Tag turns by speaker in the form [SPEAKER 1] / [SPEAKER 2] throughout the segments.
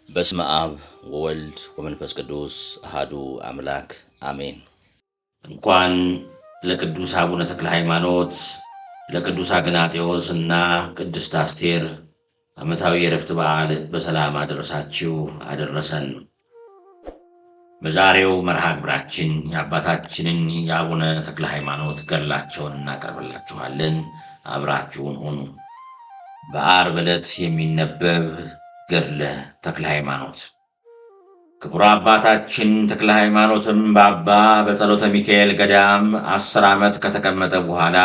[SPEAKER 1] በስመ አብ ወወልድ ወመንፈስ ቅዱስ አሐዱ አምላክ አሜን። እንኳን ለቅዱስ አቡነ ተክለ ሃይማኖት፣ ለቅዱስ አግናጤዎስ እና ቅድስት አስቴር ዓመታዊ የዕረፍት በዓል በሰላም አደረሳችሁ አደረሰን። በዛሬው መርሃ ግብራችን የአባታችንን የአቡነ ተክለ ሃይማኖት ገድላቸውን እናቀርብላችኋለን። አብራችሁን ሁኑ። በዓርብ ዕለት የሚነበብ ገድለ ተክለ ሃይማኖት። ክቡር አባታችን ተክለ ሃይማኖትም በአባ በጸሎተ ሚካኤል ገዳም 10 ዓመት ከተቀመጠ በኋላ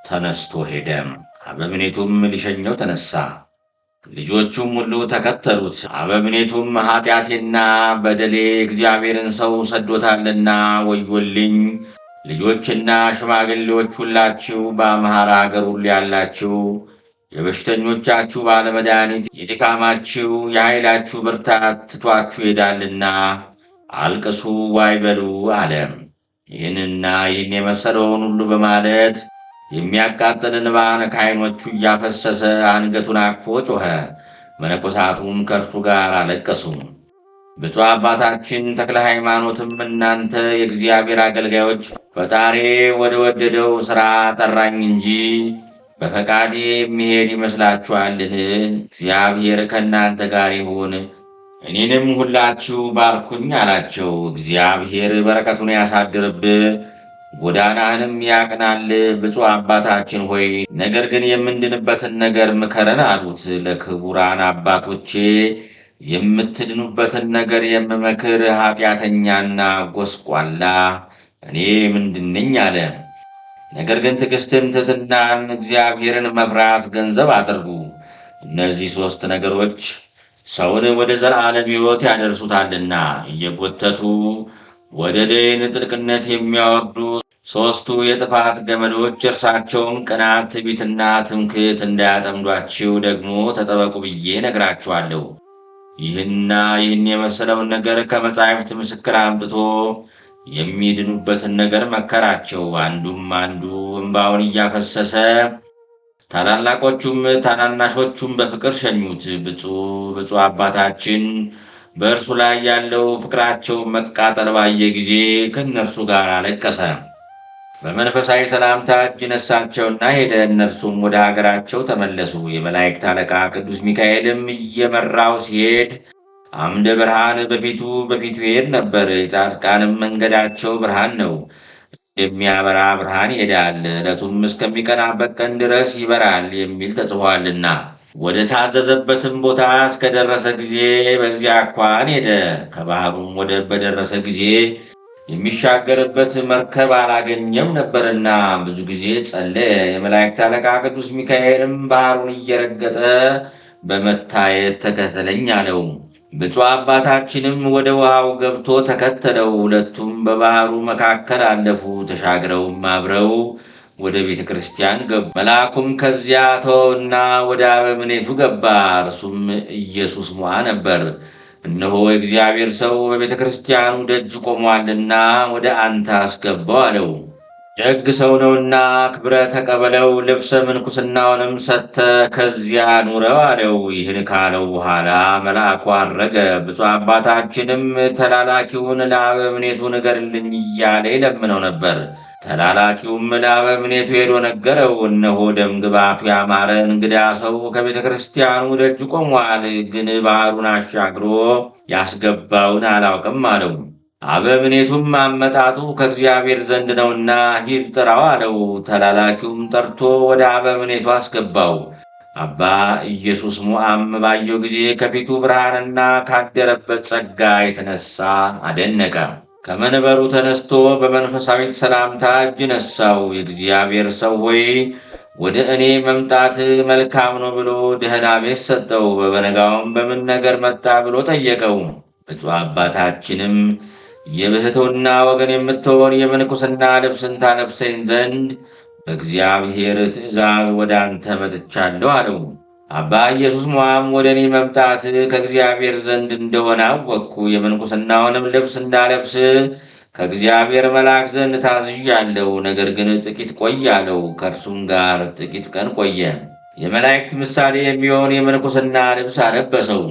[SPEAKER 1] ተነስቶ ሄደ። አበምኔቱም ሊሸኘው ተነሳ። ልጆቹም ሁሉ ተከተሉት። አበምኔቱም ኃጢአቴና በደሌ እግዚአብሔርን ሰው ሰዶታልና ወዮልኝ፣ ልጆችና ሽማግሌዎች ሁላችሁ በአምሃራ አገር ሁሉ ያላችሁ የበሽተኞቻችሁ ባለመድኃኒት የድካማችሁ የኃይላችሁ ብርታት ትቷችሁ ይሄዳልና አልቅሱ ዋይ በሉ አለ። ይህን የመሰለውን ሁሉ በማለት የሚያቃጥል እንባን ከዓይኖቹ እያፈሰሰ አንገቱን አቅፎ ጮኸ። መነኮሳቱም ከእርሱ ጋር አለቀሱ። ብፁዕ አባታችን ተክለ ሃይማኖትም እናንተ የእግዚአብሔር አገልጋዮች ፈጣሪ ወደ ወደደው ሥራ ጠራኝ እንጂ በፈቃዴ የሚሄድ ይመስላችኋልን? እግዚአብሔር ከእናንተ ጋር ይሁን፣ እኔንም ሁላችሁ ባርኩኝ አላቸው። እግዚአብሔር በረከቱን ያሳድርብህ፣ ጎዳናህንም ያቅናል። ብፁዕ አባታችን ሆይ ነገር ግን የምንድንበትን ነገር ምከረን አሉት። ለክቡራን አባቶቼ የምትድኑበትን ነገር የምመክር ኃጢአተኛና ጎስቋላ እኔ ምንድነኝ አለ። ነገር ግን ትዕግሥትን፣ ትሕትናን፣ እግዚአብሔርን መፍራት ገንዘብ አድርጉ። እነዚህ 3 ነገሮች ሰውን ወደ ዘላለም ሕይወት ያደርሱታልና እየጎተቱ ወደ ደይን ጥልቅነት የሚያወርዱ 3ቱ የጥፋት ገመዶች እርሳቸውም ቅናት፣ ትዕቢትና ትምክህት እንዳያጠምዷችሁ ደግሞ ተጠበቁ ብዬ ነግራችኋለሁ። ይህን የመሰለውን ነገር ከመጻሕፍት ምስክር አምጥቶ የሚድኑበትን ነገር መከራቸው። አንዱም አንዱ እንባውን እያፈሰሰ ታላላቆቹም ታናናሾቹም በፍቅር ሸኙት። ብፁዕ አባታችን በእርሱ ላይ ያለው ፍቅራቸው መቃጠል ባየ ጊዜ ከእነርሱ ጋር አለቀሰ። በመንፈሳዊ ሰላምታ እጅ ነሳቸውና ሄደ። እነርሱም ወደ አገራቸው ተመለሱ። የመላእክት አለቃ ቅዱስ ሚካኤልም እየመራው ሲሄድ አምደ ብርሃን በፊቱ ይሄድ ነበር። የጻድቃንም መንገዳቸው ብርሃን ነው፣ የሚያበራ ብርሃን ይሄዳል፣ ዕለቱም እስከሚቀናበት ቀን ድረስ ይበራል የሚል ተጽፏልና። ወደ ታዘዘበትም ቦታ እስከደረሰ ጊዜ በዚያ አኳን ሄደ። ከባህሩም ወደብ በደረሰ ጊዜ የሚሻገርበት መርከብ አላገኘም ነበርና ብዙ ጊዜ ጸለየ። የመላእክት አለቃ ቅዱስ ሚካኤልም ባህሩን እየረገጠ በመታየት ተከተለኝ አለው። ብፁዕ አባታችንም ወደ ውሃው ገብቶ ተከተለው። ሁለቱም በባህሩ መካከል አለፉ። ተሻግረውም አብረው ወደ ቤተ ክርስቲያን ገቡ። መልአኩም ከዚያ ተወውና ወደ አበምኔቱ ገባ። እርሱም ኢየሱስ ሞዐ ነበር። እነሆ የእግዚአብሔር ሰው በቤተ ክርስቲያኑ ደጅ ቆሟልና ወደ አንተ አስገባው አለው። ደግ ሰው ነውና ክብረህ ተቀበለው፣ ልብሰ ምንኩስናውንም ሰጥተህ ከዚያ ኑረው አለው። ይህን ካለው በኋላ መልአኩ አረገ። ብፁዕ አባታችንም ተላላኪውን ለአበምኔቱ ንገርልኝ እያለ ይለምነው ነበር። ተላላኪውም ለአበምኔቱ ሄዶ ነገረው። እነሆ ደም ግባቱ ያማረ እንግዳ ሰው ከቤተ ክርስቲያኑ ደጅ ቆሟል፣ ግን ባህሩን አሻግሮ ያስገባውን አላውቅም አለው። አበምኔቱም አመጣጡ ከእግዚአብሔር ዘንድ ነውና ሂድ ጥራው አለው። ተላላኪውም ጠርቶ ወደ አበምኔቱ አስገባው። አባ ኢየሱስ ሞዐም ባየው ጊዜ ከፊቱ ብርሃንና ካደረበት ጸጋ የተነሳ አደነቀ። ከመንበሩ ተነስቶ በመንፈሳዊት ሰላምታ እጅ ነሳው። የእግዚአብሔር ሰው ሆይ ወደ እኔ መምጣት መልካም ነው ብሎ ደህና ቤት ሰጠው። በበነጋውም በምን ነገር መጣ ብሎ ጠየቀው። ብፁዕ አባታችንም የብሕትውና ወገን የምትሆን የምንኩስና ልብስን ታለብሰኝ ዘንድ በእግዚአብሔር ትእዛዝ ወደ አንተ መጥቻለሁ አለው። አባ ኢየሱስ ሞዐም ወደ እኔ መምጣት ከእግዚአብሔር ዘንድ እንደሆነ አወቅኩ። የምንኩስናውንም ልብስ እንዳለብስ ከእግዚአብሔር መልአክ ዘንድ ታዝዣለሁ። ነገር ግን ጥቂት ቆይ አለው። ከእርሱም ጋር ጥቂት ቀን ቆየ። የመላእክት ምሳሌ የሚሆን የምንኩስና ልብስ አለበሰው።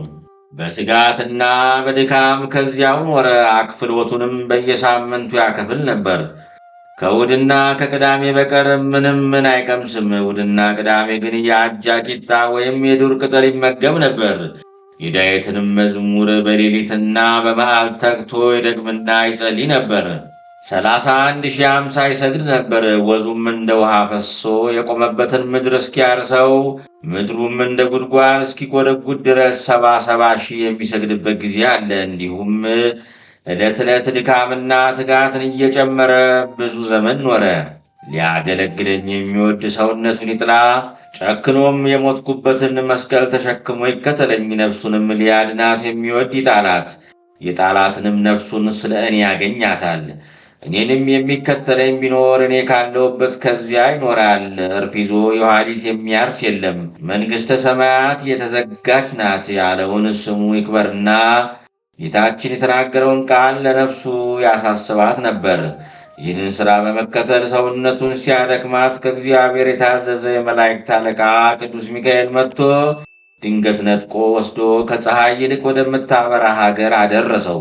[SPEAKER 1] በትጋትና በድካም ከዚያው ኖረ። አክፍሎቱንም በየሳምንቱ ያከፍል ነበር። ከእሑድና ከቅዳሜ በቀር ምን አይቀምስም። እሑድና ቅዳሜ ግን የአጃ ቂጣ ወይም የዱር ቅጠል ይመገብ ነበር። የዳዊትንም መዝሙር በሌሊትና በመዓልት ተግቶ ይደግምና ይጸልይ ነበር። 31,000 ይሰግድ ነበር። ወዙም እንደ ውሃ ፈሶ የቆመበትን ምድር እስኪያርሰው ምድሩም እንደ ጉድጓድ እስኪጎደጉድ ድረስ 70,000 የሚሰግድበት ጊዜ አለ። እንዲሁም ዕለት ዕለት ድካምና ትጋትን እየጨመረ ብዙ ዘመን ኖረ። ሊያገለግለኝ የሚወድ ሰውነቱን ይጥላ፣ ጨክኖም የሞትኩበትን መስቀል ተሸክሞ ይከተለኝ። ነፍሱንም ሊያድናት የሚወድ ይጣላት፣ የጣላትንም ነፍሱን ስለ እኔ ያገኛታል። እኔንም የሚከተለኝ ቢኖር እኔ ካለሁበት ከዚያ ይኖራል። እርፍ ይዞ የኋሊት የሚያርስ የለም። መንግሥተ ሰማያት የተዘጋች ናት ያለውን ስሙ ይክበርና ጌታችን የተናገረውን ቃል ለነፍሱ ያሳስባት ነበር። ይህንን ሥራ በመከተል ሰውነቱን ሲያደክማት ከእግዚአብሔር የታዘዘ የመላእክት አለቃ ቅዱስ ሚካኤል መጥቶ ድንገት ነጥቆ ወስዶ ከፀሐይ ይልቅ ወደምታበራ ሀገር አደረሰው።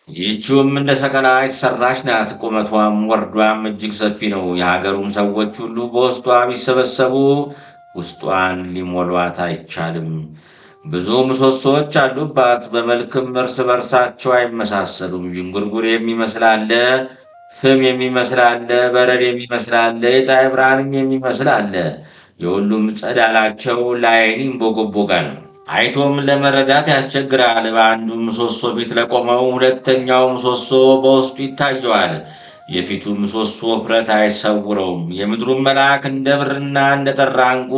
[SPEAKER 1] ይህችውም እንደ ሰቀላ የተሠራች ናት። ቁመቷም ወርዷም እጅግ ሰፊ ነው። የሀገሩም ሰዎች ሁሉ በውስጧ ቢሰበሰቡ ውስጧን ሊሞሏት አይቻልም። ብዙ ምሰሶዎች አሉባት። በመልክም እርስ በርሳቸው አይመሳሰሉም። ዥንጉርጉር የሚመስል አለ፣ ፍም የሚመስል አለ፣ በረድ የሚመስል አለ፣ የፀሐይ ብርሃንም የሚመስል አለ። የሁሉም ጸዳላቸው ለዓይን ይንቦገቦጋል፣ አይቶም ለመረዳት ያስቸግራል። በአንዱ ምሰሶ ፊት ለቆመው ሁለተኛው ምሰሶ በውስጡ ይታየዋል። የፊቱ ምሰሶ ውፍረት አይሰውረውም። የምድሩም መልአክ እንደ ብርና እንደ ጠራ ዕንቁ፣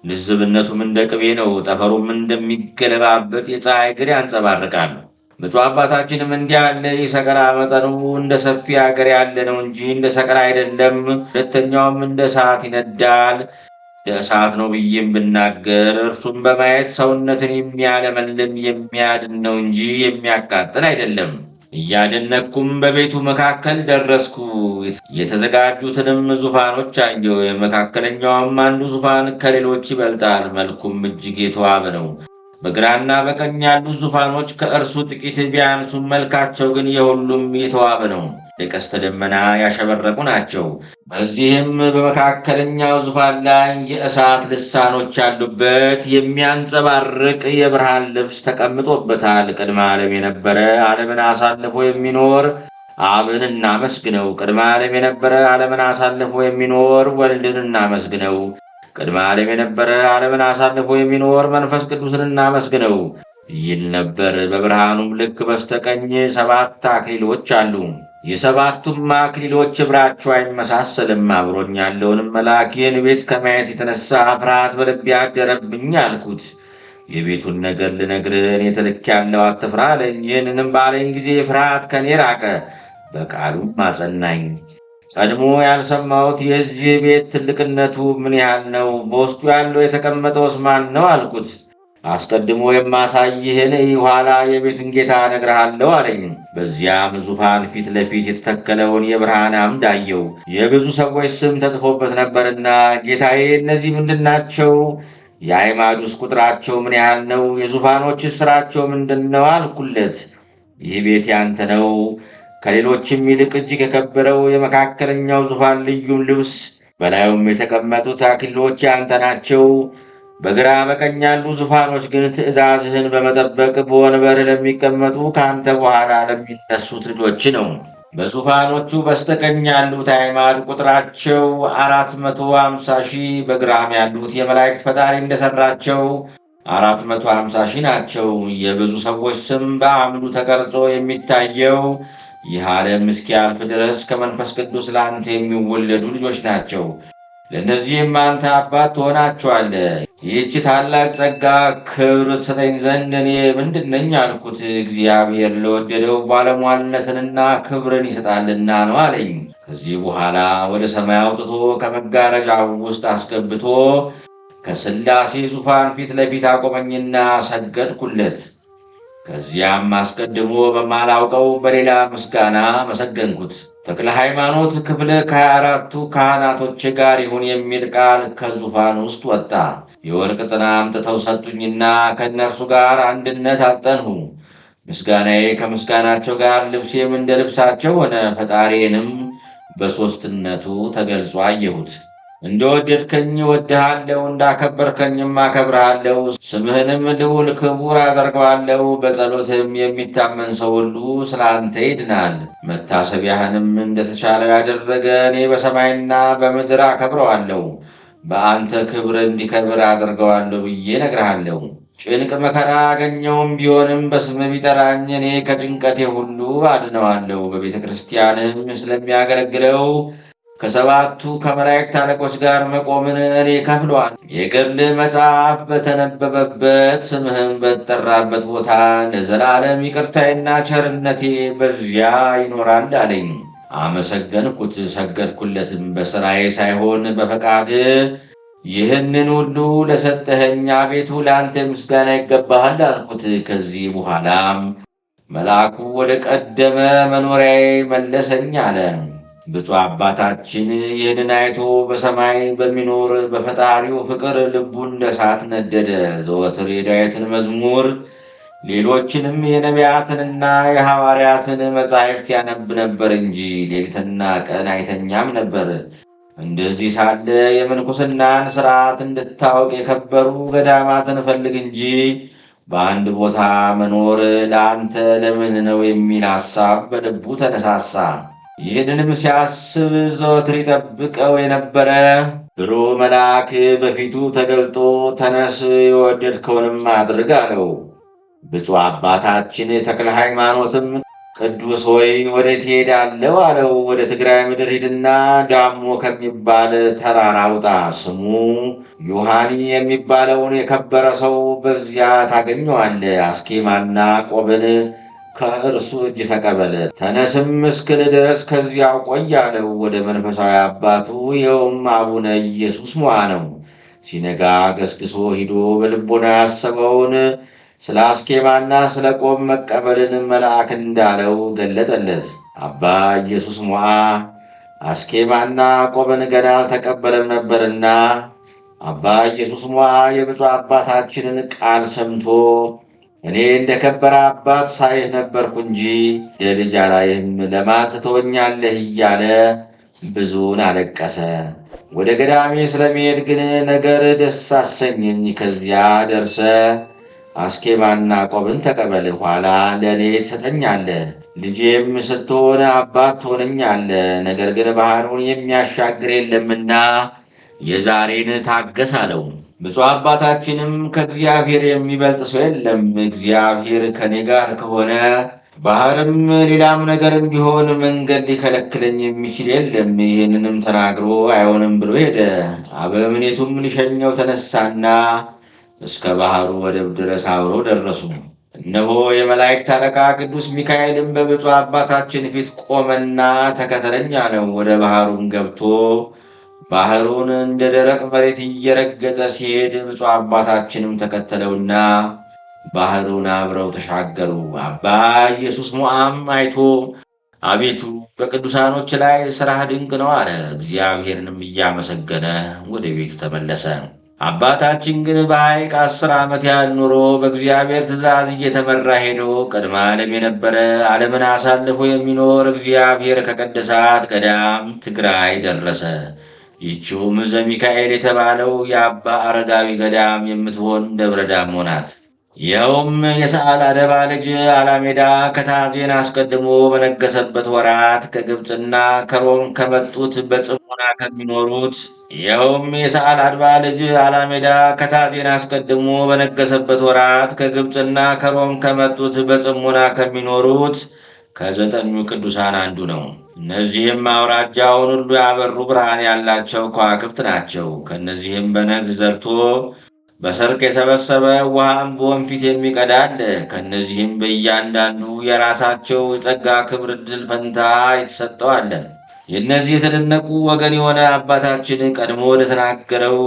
[SPEAKER 1] ልዝብነቱም እንደ ቅቤ ነው። ጠፈሩም እንደሚገለባበት የፀሐይ እግር ያንጸባርቃል። ብፁዕ አባታችንም እንዲህ ያለ የሰቀላ መጠኑ እንደ ሰፊ አገር ያለ ነው እንጂ እንደ ሰቀላ አይደለም። ሁለተኛውም እንደ እሳት ይነዳል። እንደ እሳት ነው ብዬም ብናገር እርሱም በማየት ሰውነትን የሚያለመልም የሚያድን ነው እንጂ የሚያቃጥል አይደለም። እያደነቅኩም በቤቱ መካከል ደረስኩ። የተዘጋጁትንም ዙፋኖች አየሁ። የመካከለኛውም አንዱ ዙፋን ከሌሎች ይበልጣል፣ መልኩም እጅግ የተዋበ ነው። በግራና በቀኝ ያሉት ዙፋኖች ከእርሱ ጥቂት ቢያንሱም መልካቸው ግን የሁሉም የተዋበ ነው። የቀስተ ደመና ያሸበረቁ ናቸው። በዚህም በመካከለኛው ዙፋን ላይ የእሳት ልሳኖች ያሉበት የሚያንጸባርቅ የብርሃን ልብስ ተቀምጦበታል። ቅድመ ዓለም የነበረ ዓለምን አሳልፎ የሚኖር አብን እናመስግነው። ቅድመ ዓለም የነበረ ዓለምን አሳልፎ የሚኖር ወልድን እናመስግነው። ቅድመ ዓለም የነበረ ዓለምን አሳልፎ የሚኖር መንፈስ ቅዱስን እናመስግነው ይል ነበር። በብርሃኑም ልክ በስተቀኝ 7 አክሊሎች አሉ። የሰባቱም አክሊሎች ኅብራቸው አይመሳሰልም። አብሮኝ ያለውንም መልአክ ይህን ቤት ከማየት የተነሳ ፍርሃት በልቤ አደረብኝ አልኩት። የቤቱን ነገር ልነግርህ እኔ ተልኬአለሁ፣ አትፍራ አለኝ። ይህንንም ባለኝ ጊዜ ፍርሃት ከኔ ራቀ፣ በቃሉም አጸናኝ። ቀድሞ ያልሰማሁት የዚህ ቤት ትልቅነቱ ምን ያህል ነው? በውስጡ ያለው የተቀመጠውስ ማን ነው አልኩት። አስቀድሞ የማሳይህን ኋላ የቤቱን ጌታ እነግርሃለሁ አለኝ። በዚያም ዙፋን ፊት ለፊት የተተከለውን የብርሃን አምድ አየሁ። የብዙ ሰዎች ስም ተጽፎበት ነበርና ጌታዬ እነዚህ ምንድናቸው? የአዕማዱስ ቁጥራቸው ምን ያህል ነው? የዙፋኖች ሥራቸው ምንድን ነው አልኩለት። ይህ ቤት ያንተ ነው፣ ከሌሎችም ይልቅ እጅግ የከበረው የመካከለኛው ዙፋን ልዩም ልብስ በላዩም የተቀመጡት አክሊሎች ያንተ ናቸው። በግራ በቀኝ ያሉ ዙፋኖች ግን ትእዛዝህን በመጠበቅ በወንበርህ ለሚቀመጡ ከአንተ በኋላ ለሚነሱት ልጆች ነው። በዙፋኖቹ በስተቀኝ ያሉት አዕማድ ቁጥራቸው 450,000፣ በግራም ያሉት የመላእክት ፈጣሪ እንደሠራቸው 450,000 ናቸው። የብዙ ሰዎች ስም በአምዱ ተቀርጾ የሚታየው ይህ ዓለም እስኪያልፍ ድረስ ከመንፈስ ቅዱስ ለአንተ የሚወለዱ ልጆች ናቸው። ለእነዚህም አንተ አባት ትሆናቸዋለህ። ይህች ታላቅ ጸጋ ክብር ትሰጠኝ ዘንድ እኔ ምንድን ነኝ አልኩት። እግዚአብሔር ለወደደው ባለሟልነትንና ክብርን ይሰጣልና ነው አለኝ። ከዚህ በኋላ ወደ ሰማይ አውጥቶ ከመጋረጃው ውስጥ አስገብቶ ከሥላሴ ዙፋን ፊት ለፊት አቆመኝና ሰገድኩለት። ከዚያም አስቀድሞ በማላውቀው በሌላ ምስጋና መሰገንኩት። ተክለ ሃይማኖት ክፍል ከ24ቱ ካህናቶች ጋር ይሁን የሚል ቃል ከዙፋን ውስጥ ወጣ። የወርቅ ጥና አምጥተው ሰጡኝና ከእነርሱ ጋር አንድነት አጠንሁ። ምስጋናዬ ከምስጋናቸው ጋር፣ ልብሴም እንደ ልብሳቸው ሆነ። ፈጣሪዬንም በሦስትነቱ ተገልጾ አየሁት። እንደወደድከኝ እወድሃለሁ፣ እንዳከበርከኝም አከብርሃለሁ። ስምህንም ልዑል ክቡር አደርገዋለሁ። በጸሎትም የሚታመን ሰው ሁሉ ስለ አንተ ይድናል። መታሰቢያህንም እንደተቻለ ያደረገ እኔ በሰማይና በምድር አከብረዋለሁ፣ በአንተ ክብር እንዲከብር አደርገዋለሁ ብዬ እነግርሃለሁ። ጭንቅ መከራ አገኘውም ቢሆንም በስምህ ቢጠራኝ እኔ ከጭንቀቴ ሁሉ አድነዋለሁ። በቤተ ክርስቲያንህም ስለሚያገለግለው ከሰባቱ ከመላእክት አለቆች ጋር መቆምን እኔ ከፍለዋል። የገድልህ መጽሐፍ በተነበበበት ስምህም በተጠራበት ቦታ ለዘላለም ይቅርታዬና ቸርነቴ በዚያ ይኖራል አለኝ። አመሰገንኩት፣ ሰገድኩለትም። በሥራዬ ሳይሆን በፈቃድህ ይህንን ሁሉ ለሰጠኸኝ አቤቱ ለአንተ ምስጋና ይገባሃል አልኩት። ከዚህ በኋላም መልአኩ ወደ ቀደመ መኖሪያዬ መለሰኝ አለ። ብፁዕ አባታችን ይህንን አይቶ በሰማይ በሚኖር በፈጣሪው ፍቅር ልቡ እንደ እሳት ነደደ። ዘወትር የዳዊትን መዝሙር ሌሎችንም የነቢያትንና የሐዋርያትን መጻሕፍት ያነብ ነበር እንጂ ሌሊትና ቀን አይተኛም ነበር። እንደዚህ ሳለ የምንኩስናን ሥርዓት እንድታውቅ የከበሩ ገዳማትን ፈልግ እንጂ በአንድ ቦታ መኖር ለአንተ ለምን ነው የሚል ሐሳብ በልቡ ተነሳሳ። ይህንንም ሲያስብ ዘወትር ይጠብቀው የነበረ ብሩህ መልአክ በፊቱ ተገልጦ ተነስ፣ የወደድከውንም አድርግ አለው። ብፁዕ አባታችን ተክለ ሃይማኖትም ቅዱስ ሆይ ወዴት እሄዳለሁ አለው። ወደ ትግራይ ምድር ሂድና ዳሞ ከሚባል ተራራ ውጣ። ስሙ ዮሐኒ የሚባለውን የከበረ ሰው በዚያ ታገኘዋለህ። አስኬማና ቆብን ከእርሱ እጅ ተቀበለ። ተነስም እስክል ድረስ ከዚያው ቆይ አለው። ወደ መንፈሳዊ አባቱ ይኸውም አቡነ ኢየሱስ ሞዐ ነው። ሲነጋ ገስግሶ ሂዶ በልቦና ያሰበውን ስለ አስኬማና ስለ ቆብ መቀበልን መልአክ እንዳለው ገለጠለት። አባ ኢየሱስ ሞዐ አስኬማና ቆብን ገና አልተቀበለም ነበርና አባ ኢየሱስ ሞዐ የብፁዕ አባታችንን ቃል ሰምቶ እኔ እንደ ከበረ አባት ሳይህ ነበርኩ እንጂ እንደ ልጅ አላይህም፣ ለማን ትተወኛለህ እያለ ብዙን አለቀሰ። ወደ ገዳሜ ስለመሄድ ግን ነገር ደስ አሰኘኝ። ከዚያ ደርሰ አስኬማና ቆብን ተቀበል፣ ኋላ ለእኔ ትሰጠኛለህ። ልጄም ስትሆን አባት ትሆነኛለህ። ነገር ግን ባህሩን የሚያሻግር የለምና የዛሬን ታገስ አለው። ብፁዕ አባታችንም ከእግዚአብሔር የሚበልጥ ሰው የለም፣ እግዚአብሔር ከእኔ ጋር ከሆነ ባህርም ሌላም ነገርም ቢሆን መንገድ ሊከለክለኝ የሚችል የለም። ይህንንም ተናግሮ አይሆንም ብሎ ሄደ። አበምኔቱም ሊሸኘው ተነሳና እስከ ባህሩ ወደብ ድረስ አብረው ደረሱ። እነሆ የመላእክት አለቃ ቅዱስ ሚካኤልም በብፁዕ አባታችን ፊት ቆመና ተከተለኝ አለው። ወደ ባህሩም ገብቶ ባህሩን እንደ ደረቅ መሬት እየረገጠ ሲሄድ ብፁዕ አባታችንም ተከተለውና ባህሩን አብረው ተሻገሩ። አባ ኢየሱስ ሞዐም አይቶ አቤቱ በቅዱሳኖች ላይ ሥራህ ድንቅ ነው አለ። እግዚአብሔርንም እያመሰገነ ወደ ቤቱ ተመለሰ። አባታችን ግን በሐይቅ 10 ዓመት ያህል ኑሮ በእግዚአብሔር ትእዛዝ እየተመራ ሄዶ ቅድመ ዓለም የነበረ ዓለምን አሳልፎ የሚኖር እግዚአብሔር ከቀደሳት ገዳም ትግራይ ደረሰ። ይህችውም ዘሚካኤል የተባለው የአባ አረጋዊ ገዳም የምትሆን ደብረ ዳሞ ናት። ይኸውም የሰዓል አደባ ልጅ አላሜዳ ከታዜን አስቀድሞ በነገሰበት ወራት ከግብፅና ከሮም ከመጡት በጽሞና ከሚኖሩት ይኸውም የሰዓል አድባ ልጅ አላሜዳ ከታዜን አስቀድሞ በነገሰበት ወራት ከግብፅና ከሮም ከመጡት በጽሞና ከሚኖሩት ከ9 ቅዱሳን አንዱ ነው። እነዚህም አውራጃውን ሁሉ ያበሩ ብርሃን ያላቸው ከዋክብት ናቸው። ከእነዚህም በነግ ዘርቶ በሰርቅ የሰበሰበ ውሃም በወንፊት የሚቀዳ አለ። ከእነዚህም በእያንዳንዱ የራሳቸው የጸጋ ክብር ዕድል ፈንታ የተሰጠው አለ። የእነዚህ የተደነቁ ወገን የሆነ አባታችን ቀድሞ ወደ ተናገረው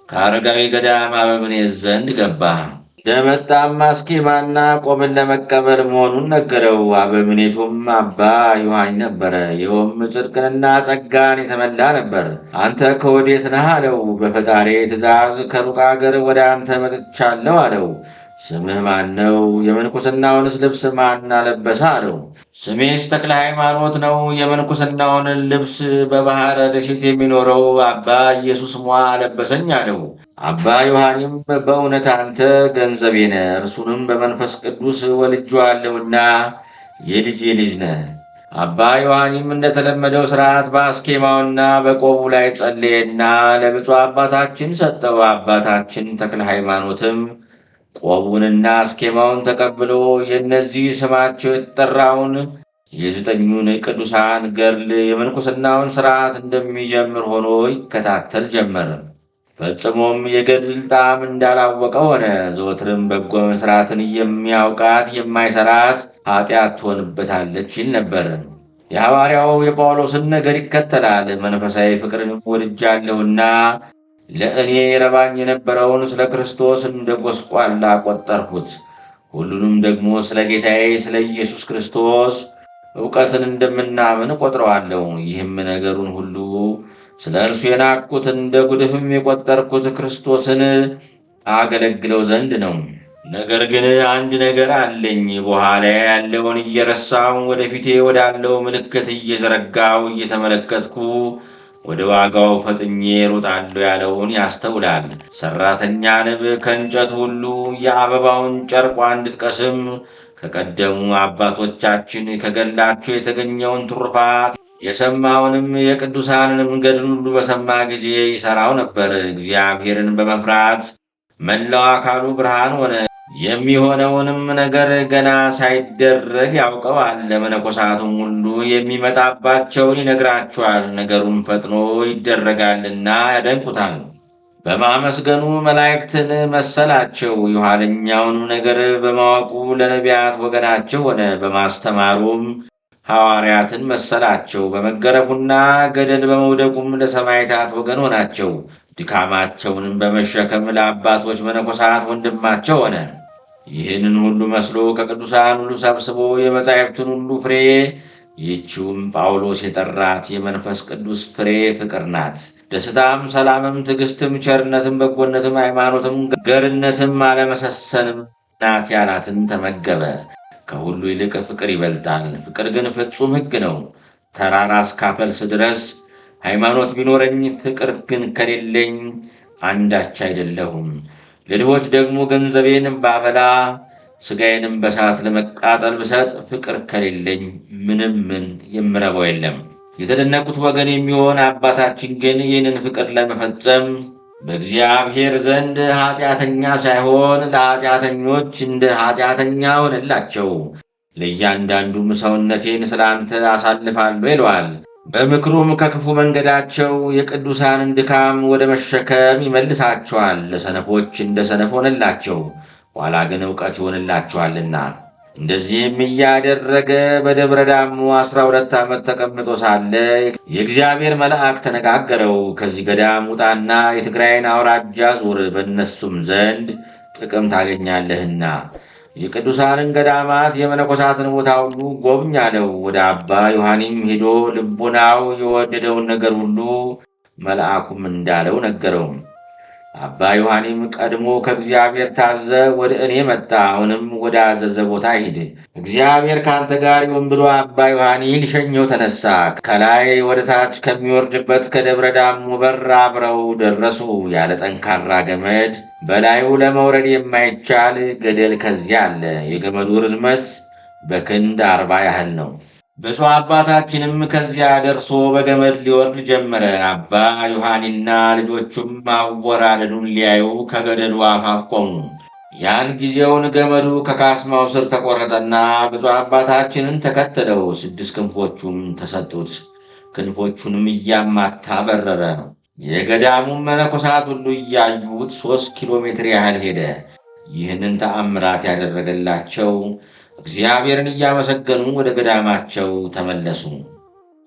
[SPEAKER 1] ከአረጋዊ ገዳም አበምኔት ዘንድ ገባ። እንደመጣም አስኬማና ቆብን ለመቀበል መሆኑን ነገረው። አበምኔቱም አባ ዮሐኒ ነበረ። ይኸውም ጽድቅንና ጸጋን የተመላ ነበር። አንተ ከወዴት ነህ አለው። በፈጣሪ ትእዛዝ ከሩቅ አገር ወደ አንተ መጥቻለሁ አለው። ስምህ ማን ነው? የምንኩስናውንስ ልብስ ማን አለበሰ አለው። ስሜስ ተክለ ሃይማኖት ነው። የምንኩስናውን ልብስ በባሕረ ደሴት የሚኖረው አባ ኢየሱስ ሟ አለበሰኝ አለው። አባ ዮሐኒም በእውነት አንተ ገንዘቤ ነህ፣ እርሱንም በመንፈስ ቅዱስ ወልጄዋለሁና የልጄ ልጅ ነህ። አባ ዮሐኒም እንደተለመደው ሥርዓት በአስኬማውና በቆቡ ላይ ጸለየና ለብፁዕ አባታችን ሰጠው። አባታችን ተክለ ሃይማኖትም ቆቡንና አስኬማውን ተቀብሎ የእነዚህ ስማቸው የተጠራውን የዘጠኙን ቅዱሳን ገድል የምንኩስናውን ሥርዓት እንደሚጀምር ሆኖ ይከታተል ጀመር። ፈጽሞም የገድል ጣዕም እንዳላወቀ ሆነ። ዘወትርም በጎ መሥራትን የሚያውቃት የማይሠራት ኃጢአት ትሆንበታለች ይል ነበር። የሐዋርያው የጳውሎስን ነገር ይከተላል። መንፈሳዊ ፍቅርንም ወድጃለሁና ለእኔ ረባኝ የነበረውን ስለ ክርስቶስ እንደ ጐስቋላ ቈጠርሁት። ሁሉንም ደግሞ ስለ ጌታዬ ስለ ኢየሱስ ክርስቶስ ዕውቀትን እንደምናምን ቈጥረዋለሁ። ይህም ነገሩን ሁሉ ስለ እርሱ የናቅሁት እንደ ጉድፍም የቈጠርኩት ክርስቶስን አገለግለው ዘንድ ነው። ነገር ግን አንድ ነገር አለኝ። በኋላ ያለውን እየረሳሁ ወደፊቴ ወዳለው ምልክት እየዘረጋው እየተመለከትኩ ወደ ዋጋው ፈጥኜ ሮጣለሁ ያለውን ያስተውላል። ሠራተኛ ንብ ከእንጨት ሁሉ የአበባውን ጨርቋ እንድትቀስም ከቀደሙ አባቶቻችን ከገድላቸው የተገኘውን ትሩፋት የሰማውንም የቅዱሳንንም ገድል ሁሉ በሰማ ጊዜ ይሠራው ነበር። እግዚአብሔርን በመፍራት መላው አካሉ ብርሃን ሆነ። የሚሆነውንም ነገር ገና ሳይደረግ ያውቀዋል። ለመነኮሳቱም ሁሉ የሚመጣባቸውን ይነግራቸዋል። ነገሩም ፈጥኖ ይደረጋልና ያደንቁታል። በማመስገኑ መላእክትን መሰላቸው። የኋለኛውንም ነገር በማወቁ ለነቢያት ወገናቸው ሆነ። በማስተማሩም ሐዋርያትን መሰላቸው። በመገረፉና ገደል በመውደቁም ለሰማዕታት ወገን ሆናቸው። ድካማቸውንም በመሸከም ለአባቶች መነኮሳት ወንድማቸው ሆነ። ይህንን ሁሉ መስሎ ከቅዱሳን ሁሉ ሰብስቦ የመጻሕፍትን ሁሉ ፍሬ፣ ይህችውም ጳውሎስ የጠራት የመንፈስ ቅዱስ ፍሬ ፍቅር ናት። ደስታም፣ ሰላምም፣ ትዕግሥትም፣ ቸርነትም፣ በጎነትም፣ ሃይማኖትም፣ ገርነትም አለመሰሰንም ናት ያላትን ተመገበ። ከሁሉ ይልቅ ፍቅር ይበልጣል። ፍቅር ግን ፍጹም ሕግ ነው። ተራራ እስካፈልስ ድረስ ሃይማኖት ቢኖረኝ ፍቅር ግን ከሌለኝ አንዳች አይደለሁም። ለድሆች ደግሞ ገንዘቤን ባበላ ሥጋዬንም በእሳት ለመቃጠል ብሰጥ ፍቅር ከሌለኝ ምንም የምረባው የለም። የተደነቁት ወገን የሚሆን አባታችን ግን ይህንን ፍቅር ለመፈጸም በእግዚአብሔር ዘንድ ኃጢአተኛ ሳይሆን ለኃጢአተኞች እንደ ኃጢአተኛ ሆነላቸው። ለእያንዳንዱም ሰውነቴን ስለ አንተ አሳልፋለሁ ይለዋል። በምክሩም ከክፉ መንገዳቸው የቅዱሳንን ድካም ወደ መሸከም ይመልሳቸዋል። ለሰነፎች እንደ ሰነፍ ሆነላቸው፣ ኋላ ግን ዕውቀት ይሆንላቸዋልና። እንደዚህም እያደረገ በደብረ ዳሞ 12 ዓመት ተቀምጦ ሳለ የእግዚአብሔር መልአክ ተነጋገረው። ከዚህ ገዳም ውጣና የትግራይን አውራጃ ዙር፣ በእነሱም ዘንድ ጥቅም ታገኛለህና የቅዱሳንን ገዳማት የመነኮሳትን ቦታ ሁሉ ጎብኝ አለው። ወደ አባ ዮሐኒም ሄዶ ልቡናው የወደደውን ነገር ሁሉ መልአኩም እንዳለው ነገረው። አባ ዮሐኒም ቀድሞ ከእግዚአብሔር ታዘ ወደ እኔ መጣ። አሁንም ወደ አዘዘ ቦታ ሂድ፣ እግዚአብሔር ከአንተ ጋር ይሁን ብሎ አባ ዮሐኒ ሊሸኘው ተነሳ። ከላይ ወደ ታች ከሚወርድበት ከደብረ ዳሞ በር አብረው ደረሱ። ያለ ጠንካራ ገመድ በላዩ ለመውረድ የማይቻል ገደል ከዚያ አለ። የገመዱ ርዝመት በክንድ 40 ያህል ነው። ብፁዕ አባታችንም ከዚያ ደርሶ በገመድ ሊወርድ ጀመረ። አባ ዮሐኒና ልጆቹም አወራረዱን ሊያዩ ከገደሉ አፋፍ ቆሙ። ያን ጊዜውን ገመዱ ከካስማው ስር ተቆረጠና ብፁዕ አባታችንን ተከተለው። 6 ክንፎቹም ተሰጡት። ክንፎቹንም እያማታ በረረ። የገዳሙን መነኮሳት ሁሉ እያዩት 3 ኪሎ ሜትር ያህል ሄደ። ይህንን ተአምራት ያደረገላቸው እግዚአብሔርን እያመሰገኑ ወደ ገዳማቸው ተመለሱ።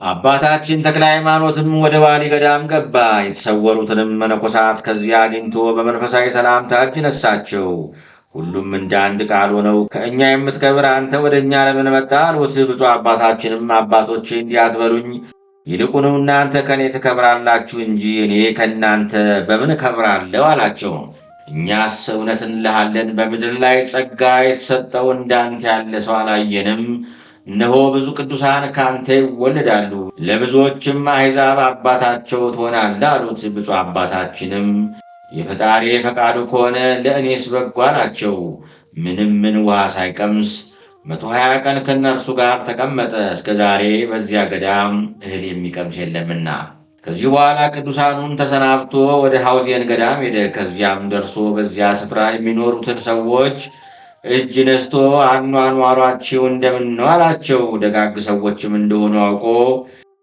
[SPEAKER 1] አባታችን ተክለ ሃይማኖትም ወደ ባሊ ገዳም ገባ። የተሰወሩትንም መነኮሳት ከዚያ አግኝቶ በመንፈሳዊ ሰላምታ እጅ ነሳቸው። ሁሉም እንደ አንድ ቃል ሆነው ከእኛ የምትከብር አንተ ወደ እኛ ለምን መጣ አሉት። ብፁዕ አባታችንም አባቶቼ እንዲህ አትበሉኝ፣ ይልቁንም እናንተ ከእኔ ትከብራላችሁ እንጂ እኔ ከእናንተ በምን እከብራለሁ አላቸው። እኛስ እውነት እንልሃለን በምድር ላይ ጸጋ የተሰጠው እንዳንተ ያለ ሰው አላየንም። እነሆ ብዙ ቅዱሳን ከአንተ ይወለዳሉ፣ ለብዙዎችም አሕዛብ አባታቸው ትሆናለህ አሉት። ብፁዕ አባታችንም የፈጣሪ ፈቃዱ ከሆነ ለእኔስ በጎ አላቸው። ምንም ውሃ ሳይቀምስ 120 ቀን ከእነርሱ ጋር ተቀመጠ። እስከ ዛሬ በዚያ ገዳም እህል የሚቀምስ የለምና። ከዚህ በኋላ ቅዱሳኑን ተሰናብቶ ወደ ሐውዜን ገዳም ሄደ። ከዚያም ደርሶ በዚያ ስፍራ የሚኖሩትን ሰዎች እጅ ነስቶ አኗኗሯችሁ እንደምን ነው አላቸው። ደጋግ ሰዎችም እንደሆኑ አውቆ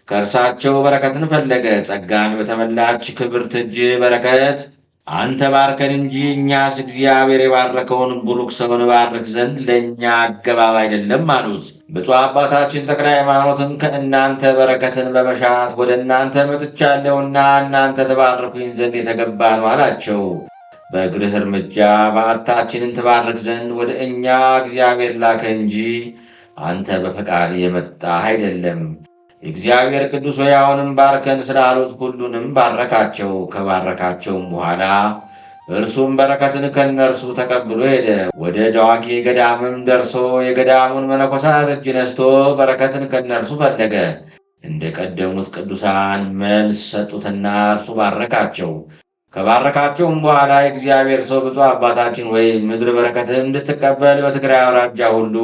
[SPEAKER 1] ከእርሳቸው በረከትን ፈለገ። ጸጋን በተመላች ክብርት እጅ በረከት አንተ ባርከን እንጂ እኛስ እግዚአብሔር የባረከውን ቡሩክ ሰውን ባርክ ዘንድ ለእኛ አገባብ አይደለም አሉት። ብፁዕ አባታችን ተክለ ሃይማኖትም ከእናንተ በረከትን በመሻት ወደ እናንተ መጥቻለሁና እናንተ ተባርኩኝ ዘንድ የተገባ ነው አላቸው። በእግርህ እርምጃ በዓታችንን ትባርክ ዘንድ ወደ እኛ እግዚአብሔር ላከ እንጂ አንተ በፈቃድ የመጣህ አይደለም። የእግዚአብሔር ቅዱስ ሆይ አሁንም ባርከን ስላሉት ሁሉንም ባረካቸው። ከባረካቸውም በኋላ እርሱም በረከትን ከእነርሱ ተቀብሎ ሄደ። ወደ ዳዋኪ ገዳምም ደርሶ የገዳሙን መነኮሳት እጅ ነስቶ በረከትን ከእነርሱ ፈለገ። እንደ ቀደሙት ቅዱሳን መልስ ሰጡትና እርሱ ባረካቸው። ከባረካቸውም በኋላ የእግዚአብሔር ሰው ብፁዕ አባታችን ሆይ ምድር በረከትን እንድትቀበል በትግራይ አውራጃ ሁሉ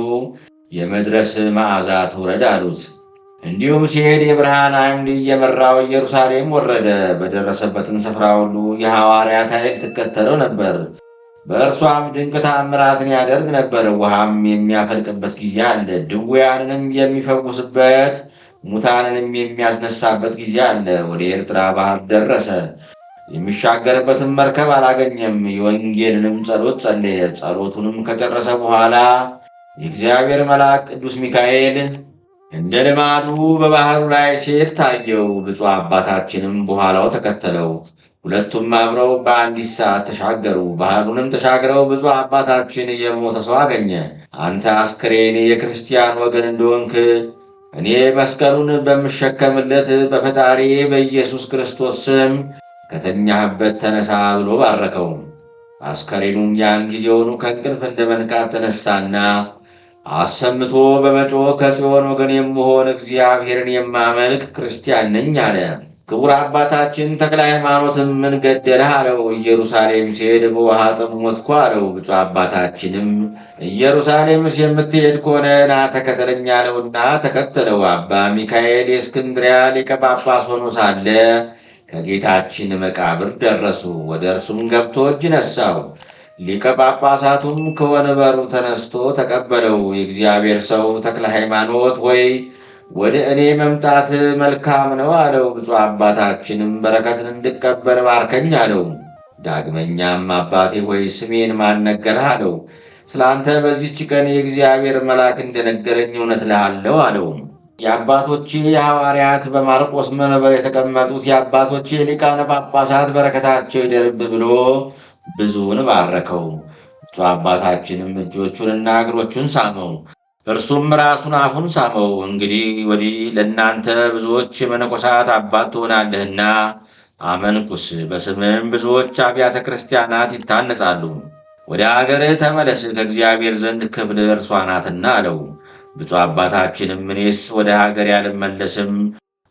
[SPEAKER 1] የመድረስ መዓዛ ትውረድ አሉት። እንዲሁም ሲሄድ የብርሃን አምድ እየመራው ኢየሩሳሌም ወረደ። በደረሰበትም ስፍራ ሁሉ የሐዋርያት ኃይል ትከተለው ነበር። በእርሷም ድንቅ ተአምራትን ያደርግ ነበር። ውሃም የሚያፈልቅበት ጊዜ አለ። ድውያንንም የሚፈውስበት፣ ሙታንንም የሚያስነሳበት ጊዜ አለ። ወደ ኤርትራ ባህር ደረሰ። የሚሻገርበትም መርከብ አላገኘም። የወንጌልንም ጸሎት ጸለየ። ጸሎቱንም ከጨረሰ በኋላ የእግዚአብሔር መልአክ ቅዱስ ሚካኤል እንደ ልማዱ በባህሩ ላይ ሲሄድ ታየው። ብፁዕ አባታችንም በኋላው ተከተለው። ሁለቱም አብረው በአንዲት ሰዓት ተሻገሩ። ባህሩንም ተሻግረው ብፁዕ አባታችን የሞተ ሰው አገኘ። አንተ አስክሬን የክርስቲያን ወገን እንደሆንክ እኔ መስቀሉን በምሸከምለት በፈጣሪ በኢየሱስ ክርስቶስ ስም ከተኛህበት ተነሳ ብሎ ባረከው። አስከሬኑም ያን ጊዜውኑ ከእንቅልፍ እንደ መንቃት ተነሳና አሰምቶ በመጮህ ከጽዮን ወገን የምሆን እግዚአብሔርን የማመልክ ክርስቲያን ነኝ አለ። ክቡር አባታችን ተክለ ሃይማኖትም ምን ገደለህ አለው። ኢየሩሳሌም ሲሄድ በውሃ ጥም ሞትኩ አለው። ብፁዕ አባታችንም ኢየሩሳሌምስ የምትሄድ ከሆነ ና ተከተለኝ አለውና ተከተለው። አባ ሚካኤል የእስክንድርያ ሊቀ ጳጳስ ሆኖ ሳለ ከጌታችን መቃብር ደረሱ። ወደ እርሱም ገብቶ እጅ ነሳው። ሊቀ ጳጳሳቱም ከወንበሩ ተነስቶ ተቀበለው። የእግዚአብሔር ሰው ተክለ ሃይማኖት ሆይ ወደ እኔ መምጣት መልካም ነው አለው። ብፁዕ አባታችንም በረከትን እንድቀበል ባርከኝ አለው። ዳግመኛም አባቴ ሆይ ስሜን ማን ነገረህ አለው። ስለ አንተ በዚህች ቀን የእግዚአብሔር መልአክ እንደነገረኝ እውነት እልሃለሁ አለው። የአባቶቼ የሐዋርያት በማርቆስ መንበር የተቀመጡት የአባቶቼ ሊቃነ ጳጳሳት በረከታቸው ይደርብ ብሎ ብዙውን ባረከው። ብፁዕ አባታችንም እጆቹንና እግሮቹን ሳመው። እርሱም ራሱን አፉን ሳመው። እንግዲህ ወዲህ ለእናንተ ብዙዎች መነኮሳት አባት ትሆናለህና አመንኩስ፣ በስምም ብዙዎች አብያተ ክርስቲያናት ይታነጻሉ። ወደ አገርህ ተመለስ፣ ከእግዚአብሔር ዘንድ ክፍል እርሷ ናትና አለው። ብፁዕ አባታችንም እኔስ ወደ ሀገር ያልመለስም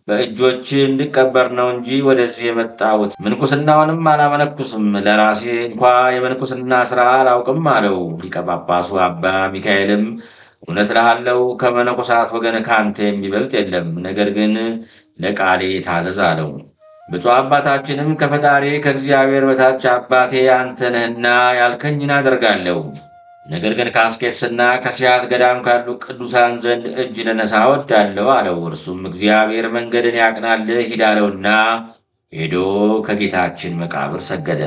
[SPEAKER 1] በእጆች እንድቀበር ነው እንጂ ወደዚህ የመጣሁት ምንኩስናውንም አላመነኩስም፣ ለራሴ እንኳ የምንኩስና ሥራ አላውቅም አለው። ሊቀ ጳጳሱ አባ ሚካኤልም እውነት እልሃለሁ ከመነኮሳት ወገን ካንተ የሚበልጥ የለም፣ ነገር ግን ለቃሌ ታዘዝ አለው። ብፁዕ አባታችንም ከፈጣሪ ከእግዚአብሔር በታች አባቴ አንተ ነህና ያልከኝን አደርጋለሁ፣ ነገር ግን ከአስኬትስና ከሲያት ገዳም ካሉ ቅዱሳን ዘንድ እጅ ልነሳ እወዳለሁ አለው። እርሱም እግዚአብሔር መንገድን ያቅናልህ ሂድ አለውና ሄዶ ከጌታችን መቃብር ሰገደ።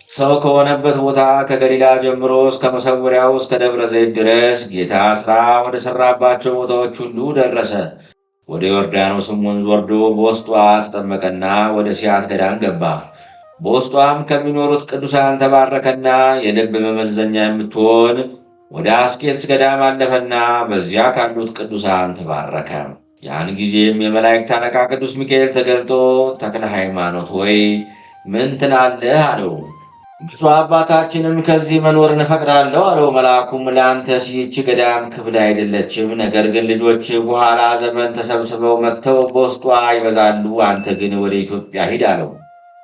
[SPEAKER 1] ሰው ከሆነበት ቦታ ከገሊላ ጀምሮ እስከ መሰወሪያው እስከ ደብረ ዘይት ድረስ ጌታ ሥራ ወደ ሠራባቸው ቦታዎች ሁሉ ደረሰ። ወደ ዮርዳኖስም ወንዝ ወርዶ በውስጧ ተጠመቀና ወደ ሲያት ገዳም ገባ። በውስጧም ከሚኖሩት ቅዱሳን ተባረከና የልብ መመዘኛ የምትሆን ወደ አስቄጥስ ገዳም አለፈና በዚያ ካሉት ቅዱሳን ተባረከ። ያን ጊዜም የመላእክት አለቃ ቅዱስ ሚካኤል ተገልጦ ተክለ ሃይማኖት ሆይ ምን ትላለህ? አለው። ብፁዕ አባታችንም ከዚህ መኖርን እፈቅዳለሁ አለው። መልአኩም ለአንተስ ይህች ገዳም ክፍል አይደለችም፣ ነገር ግን ልጆች በኋላ ዘመን ተሰብስበው መጥተው በውስጧ ይበዛሉ። አንተ ግን ወደ ኢትዮጵያ ሂድ አለው።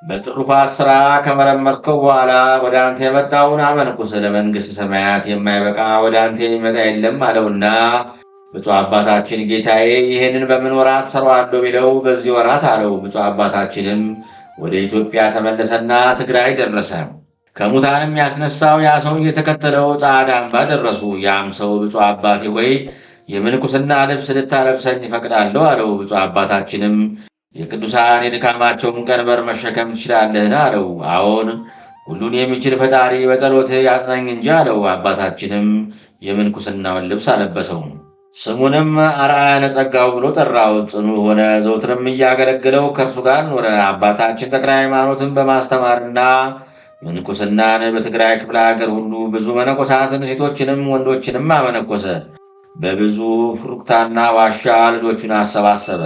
[SPEAKER 1] በትሩፋት ሥራ ከመረመርከው በኋላ ወደ አንተ የመጣውን አመንኩስ፣ ለመንግሥት ሰማያት የማይበቃ ወደ አንተ የሚመጣ የለም አለውና ብፁዕ አባታችን ጌታዬ ይህንን በምን ወራት ሠራዋለሁ ቢለው በዚህ ወራት አለው። ብፁዕ አባታችንም ወደ ኢትዮጵያ ተመለሰና ትግራይ ደረሰ። ከሙታንም ያስነሳው ያ ሰው እየተከተለው ጻዕዳ አምባ ደረሱ። ያም ሰው ብፁዕ አባቴ ሆይ የምንኩስና ልብስ ልታለብሰኝ እፈቅዳለሁ አለው። ብፁዕ አባታችንም የቅዱሳን የድካማቸውን ቀንበር መሸከም ትችላለህን? አለው። አዎን ሁሉን የሚችል ፈጣሪ በጸሎት ያጽናኝ እንጂ አለው። አባታችንም የምንኩስናውን ልብስ አለበሰው። ስሙንም አርአያነ ጸጋው ብሎ ጠራው። ጽኑ ሆነ። ዘውትርም እያገለገለው ከእርሱ ጋር ኖረ። አባታችን ተክለ ሃይማኖትን በማስተማርና ምንኩስናን በትግራይ ክፍለ ሀገር ሁሉ ብዙ መነኮሳትን ሴቶችንም ወንዶችንም አመነኮሰ። በብዙ ፍሩክታና ዋሻ ልጆቹን አሰባሰበ።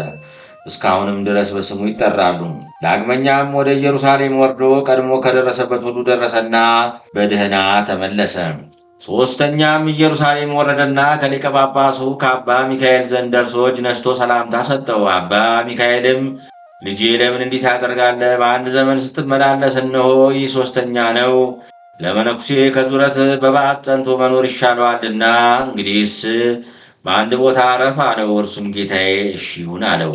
[SPEAKER 1] እስካሁንም ድረስ በስሙ ይጠራሉ። ዳግመኛም ወደ ኢየሩሳሌም ወርዶ ቀድሞ ከደረሰበት ሁሉ ደረሰና በደህና ተመለሰ። ሦስተኛም ኢየሩሳሌም ወረደና ከሊቀ ጳጳሱ ከአባ ሚካኤል ዘንድ ደርሶ እጅ ነስቶ ሰላምታ ሰጠው። አባ ሚካኤልም ልጄ ለምን እንዲህ ታደርጋለህ? በአንድ ዘመን ስትመላለስ እነሆ ይህ ሦስተኛ ነው። ለመነኩሴ ከዙረት በበዓት ጸንቶ መኖር ይሻለዋልና እንግዲህስ በአንድ ቦታ አረፍ አለው። እርሱም ጌታዬ እሺ ይሁን አለው።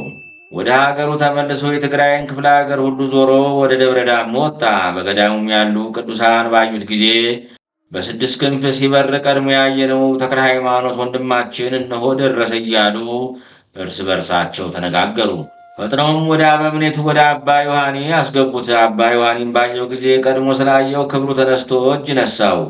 [SPEAKER 1] ወደ ሀገሩ ተመልሶ የትግራይን ክፍለ ሀገር ሁሉ ዞሮ ወደ ደብረ ዳሞ ወጣ። በገዳሙም ያሉ ቅዱሳን ባዩት ጊዜ በስድስት ክንፍ ሲበር ቀድሞ ያየነው ተክለ ሃይማኖት ወንድማችን እነሆ ደረሰ እያሉ እርስ በርሳቸው ተነጋገሩ። ፈጥነውም ወደ አበምኔቱ ወደ አባ ዮሐኒ አስገቡት። አባ ዮሐኒም ባየው ጊዜ ቀድሞ ስላየው ክብሩ ተነስቶ እጅ ነሳው።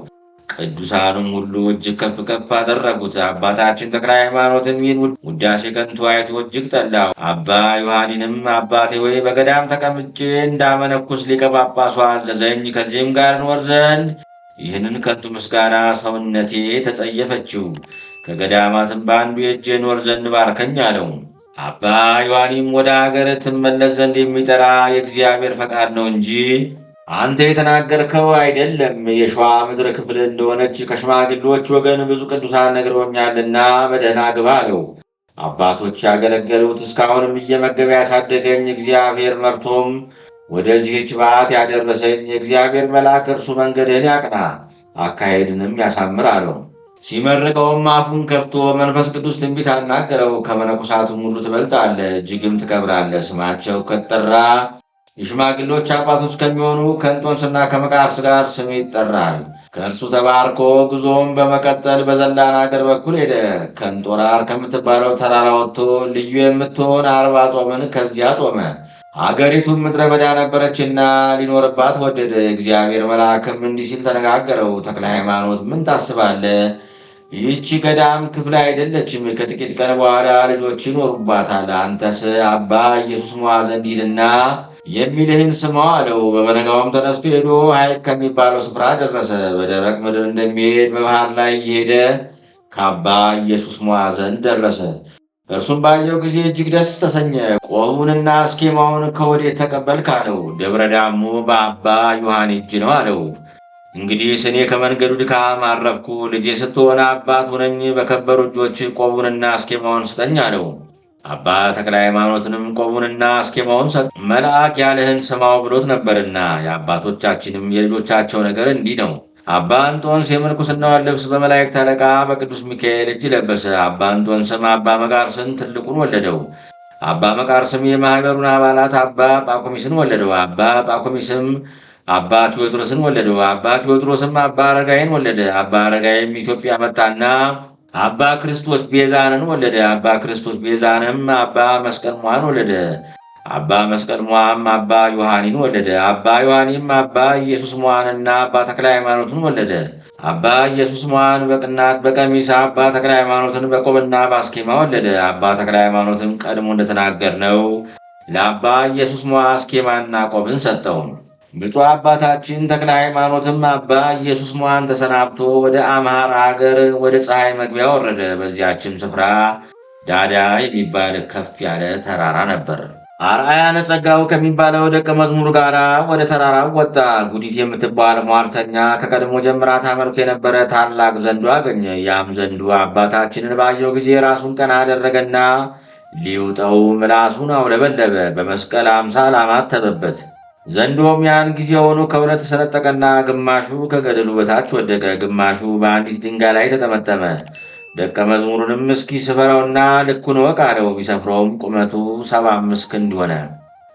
[SPEAKER 1] ቅዱሳኑም ሁሉ እጅግ ከፍ ከፍ አደረጉት። አባታችን ተክለ ሃይማኖትም ይህን ውዳሴ ከንቱ አይቶ እጅግ ጠላው። አባ ዮሐኒንም አባቴ ወይ በገዳም ተቀምጬ እንዳመነኩስ ሊቀ ጳጳሱ አዘዘኝ። ከዚህም ጋር እንወር ዘንድ ይህንን ከንቱ ምስጋና ሰውነቴ ተጸየፈችው። ከገዳማትም በአንዱ የእጄ እንወር ዘንድ ባርከኝ አለው። አባ ዮሐኒም ወደ አገር ትመለስ ዘንድ የሚጠራ የእግዚአብሔር ፈቃድ ነው እንጂ አንተ የተናገርከው አይደለም። የሸዋ ምድር ክፍል እንደሆነች ከሽማግሌዎች ወገን ብዙ ቅዱሳን ነግረውኛልና በደህና ግባ አለው። አባቶች ያገለገሉት እስካሁንም እየመገበ ያሳደገኝ እግዚአብሔር መርቶም ወደዚህች በዓት ያደረሰኝ የእግዚአብሔር መልአክ እርሱ መንገድህን ያቅና አካሄድንም ያሳምር አለው። ሲመርቀውም አፉን ከፍቶ መንፈስ ቅዱስ ትንቢት አናገረው። ከመነኮሳቱም ሁሉ ትበልጣለህ፣ እጅግም ትከብራለህ። ስማቸው ከተጠራ የሽማግሌዎች አባቶች ከሚሆኑ ከእንጦንስና ከመቃርስ ጋር ስም ይጠራል። ከእርሱ ተባርኮ ጉዞውን በመቀጠል በዘላን አገር በኩል ሄደ። ከንጦራር ከምትባለው ተራራ ወጥቶ ልዩ የምትሆን 40 ጾምን ከዚያ ጾመ። አገሪቱም ምድረ በዳ ነበረችና ሊኖርባት ወደደ። እግዚአብሔር መልአክም እንዲህ ሲል ተነጋገረው። ተክለ ሃይማኖት ምን ታስባለህ? ይህቺ ገዳም ክፍል አይደለችም። ከጥቂት ቀን በኋላ ልጆች ይኖሩባታል። አንተስ አባ ኢየሱስ ሞዐ ዘንድ ሂድና የሚልህን ስማው አለው። በበነጋውም ተነስቶ ሄዶ ሐይቅ ከሚባለው ስፍራ ደረሰ። በደረቅ ምድር እንደሚሄድ በባህር ላይ እየሄደ ከአባ ኢየሱስ ሞዐ ዘንድ ደረሰ። እርሱም ባየው ጊዜ እጅግ ደስ ተሰኘ። ቆቡንና አስኬማውን ከወዴት ተቀበልክ አለው። ደብረ ዳሞ በአባ ዮሐኒ እጅ ነው አለው። እንግዲህ እኔ ከመንገዱ ድካም አረፍኩ። ልጄ ስትሆን አባት ሁነኝ፣ በከበሩ እጆች ቆቡንና አስኬማውን ስጠኝ አለው። አባ ተክለ ሃይማኖትንም ቆቡንና አስኬማውን ሰጥ። መልአክ ያለህን ስማው ብሎት ነበርና። የአባቶቻችንም የልጆቻቸው ነገር እንዲህ ነው። አባ እንጦንስ የምንኩስናውን ልብስ በመላእክት አለቃ በቅዱስ ሚካኤል እጅ ለበሰ። አባ እንጦንስም አባ መቃርስን ትልቁን ወለደው። አባ መቃርስም የማኅበሩን አባላት አባ ጳኩሚስን ወለደው። አባ ጳኩሚስም አባ ቴዎድሮስን ወለደው። አባ ቴዎድሮስም አባ አረጋይን ወለደ። አባ አረጋይም ኢትዮጵያ መጣና አባ ክርስቶስ ቤዛንን ወለደ። አባ ክርስቶስ ቤዛንም አባ መስቀል ሟን ወለደ። አባ መስቀል ሟም አባ ዮሐኒን ወለደ። አባ ዮሐኒም አባ ኢየሱስ ሟንና አባ ተክለ ሃይማኖትን ወለደ። አባ ኢየሱስ ሟን በቅናት በቀሚስ አባ ተክለ ሃይማኖትን በቆብና በአስኬማ ወለደ። አባ ተክለ ሃይማኖትም ቀድሞ እንደተናገርነው ለአባ ኢየሱስ ሟ አስኬማና ቆብን ሰጠው። ብፁዕ አባታችን ተክለ ሃይማኖትም አባ ኢየሱስ ሞዐን ተሰናብቶ ወደ አምሃራ አገር ወደ ፀሐይ መግቢያ ወረደ። በዚያችም ስፍራ ዳዳ የሚባል ከፍ ያለ ተራራ ነበር። አርአያነ ጸጋው ከሚባለው ደቀ መዝሙር ጋር ወደ ተራራው ወጣ። ጉዲት የምትባል ሟርተኛ ከቀድሞ ጀምራ ታመልክ የነበረ ታላቅ ዘንዶ አገኘ። ያም ዘንዶ አባታችንን ባየው ጊዜ ራሱን ቀና አደረገና ሊውጠው ምላሱን አውለበለበ። በመስቀል አምሳል አማተበበት። ዘንዶም ያን ጊዜውኑ ከሁለት ተሰነጠቀና ግማሹ ከገደሉ በታች ወደቀ፣ ግማሹ በአንዲት ድንጋይ ላይ ተጠመጠመ። ደቀ መዝሙሩንም እስኪ ስፈረውና ልኩን እወቅ አለው። ቢሰፍረውም ቁመቱ 75 ክንድ ሆነ።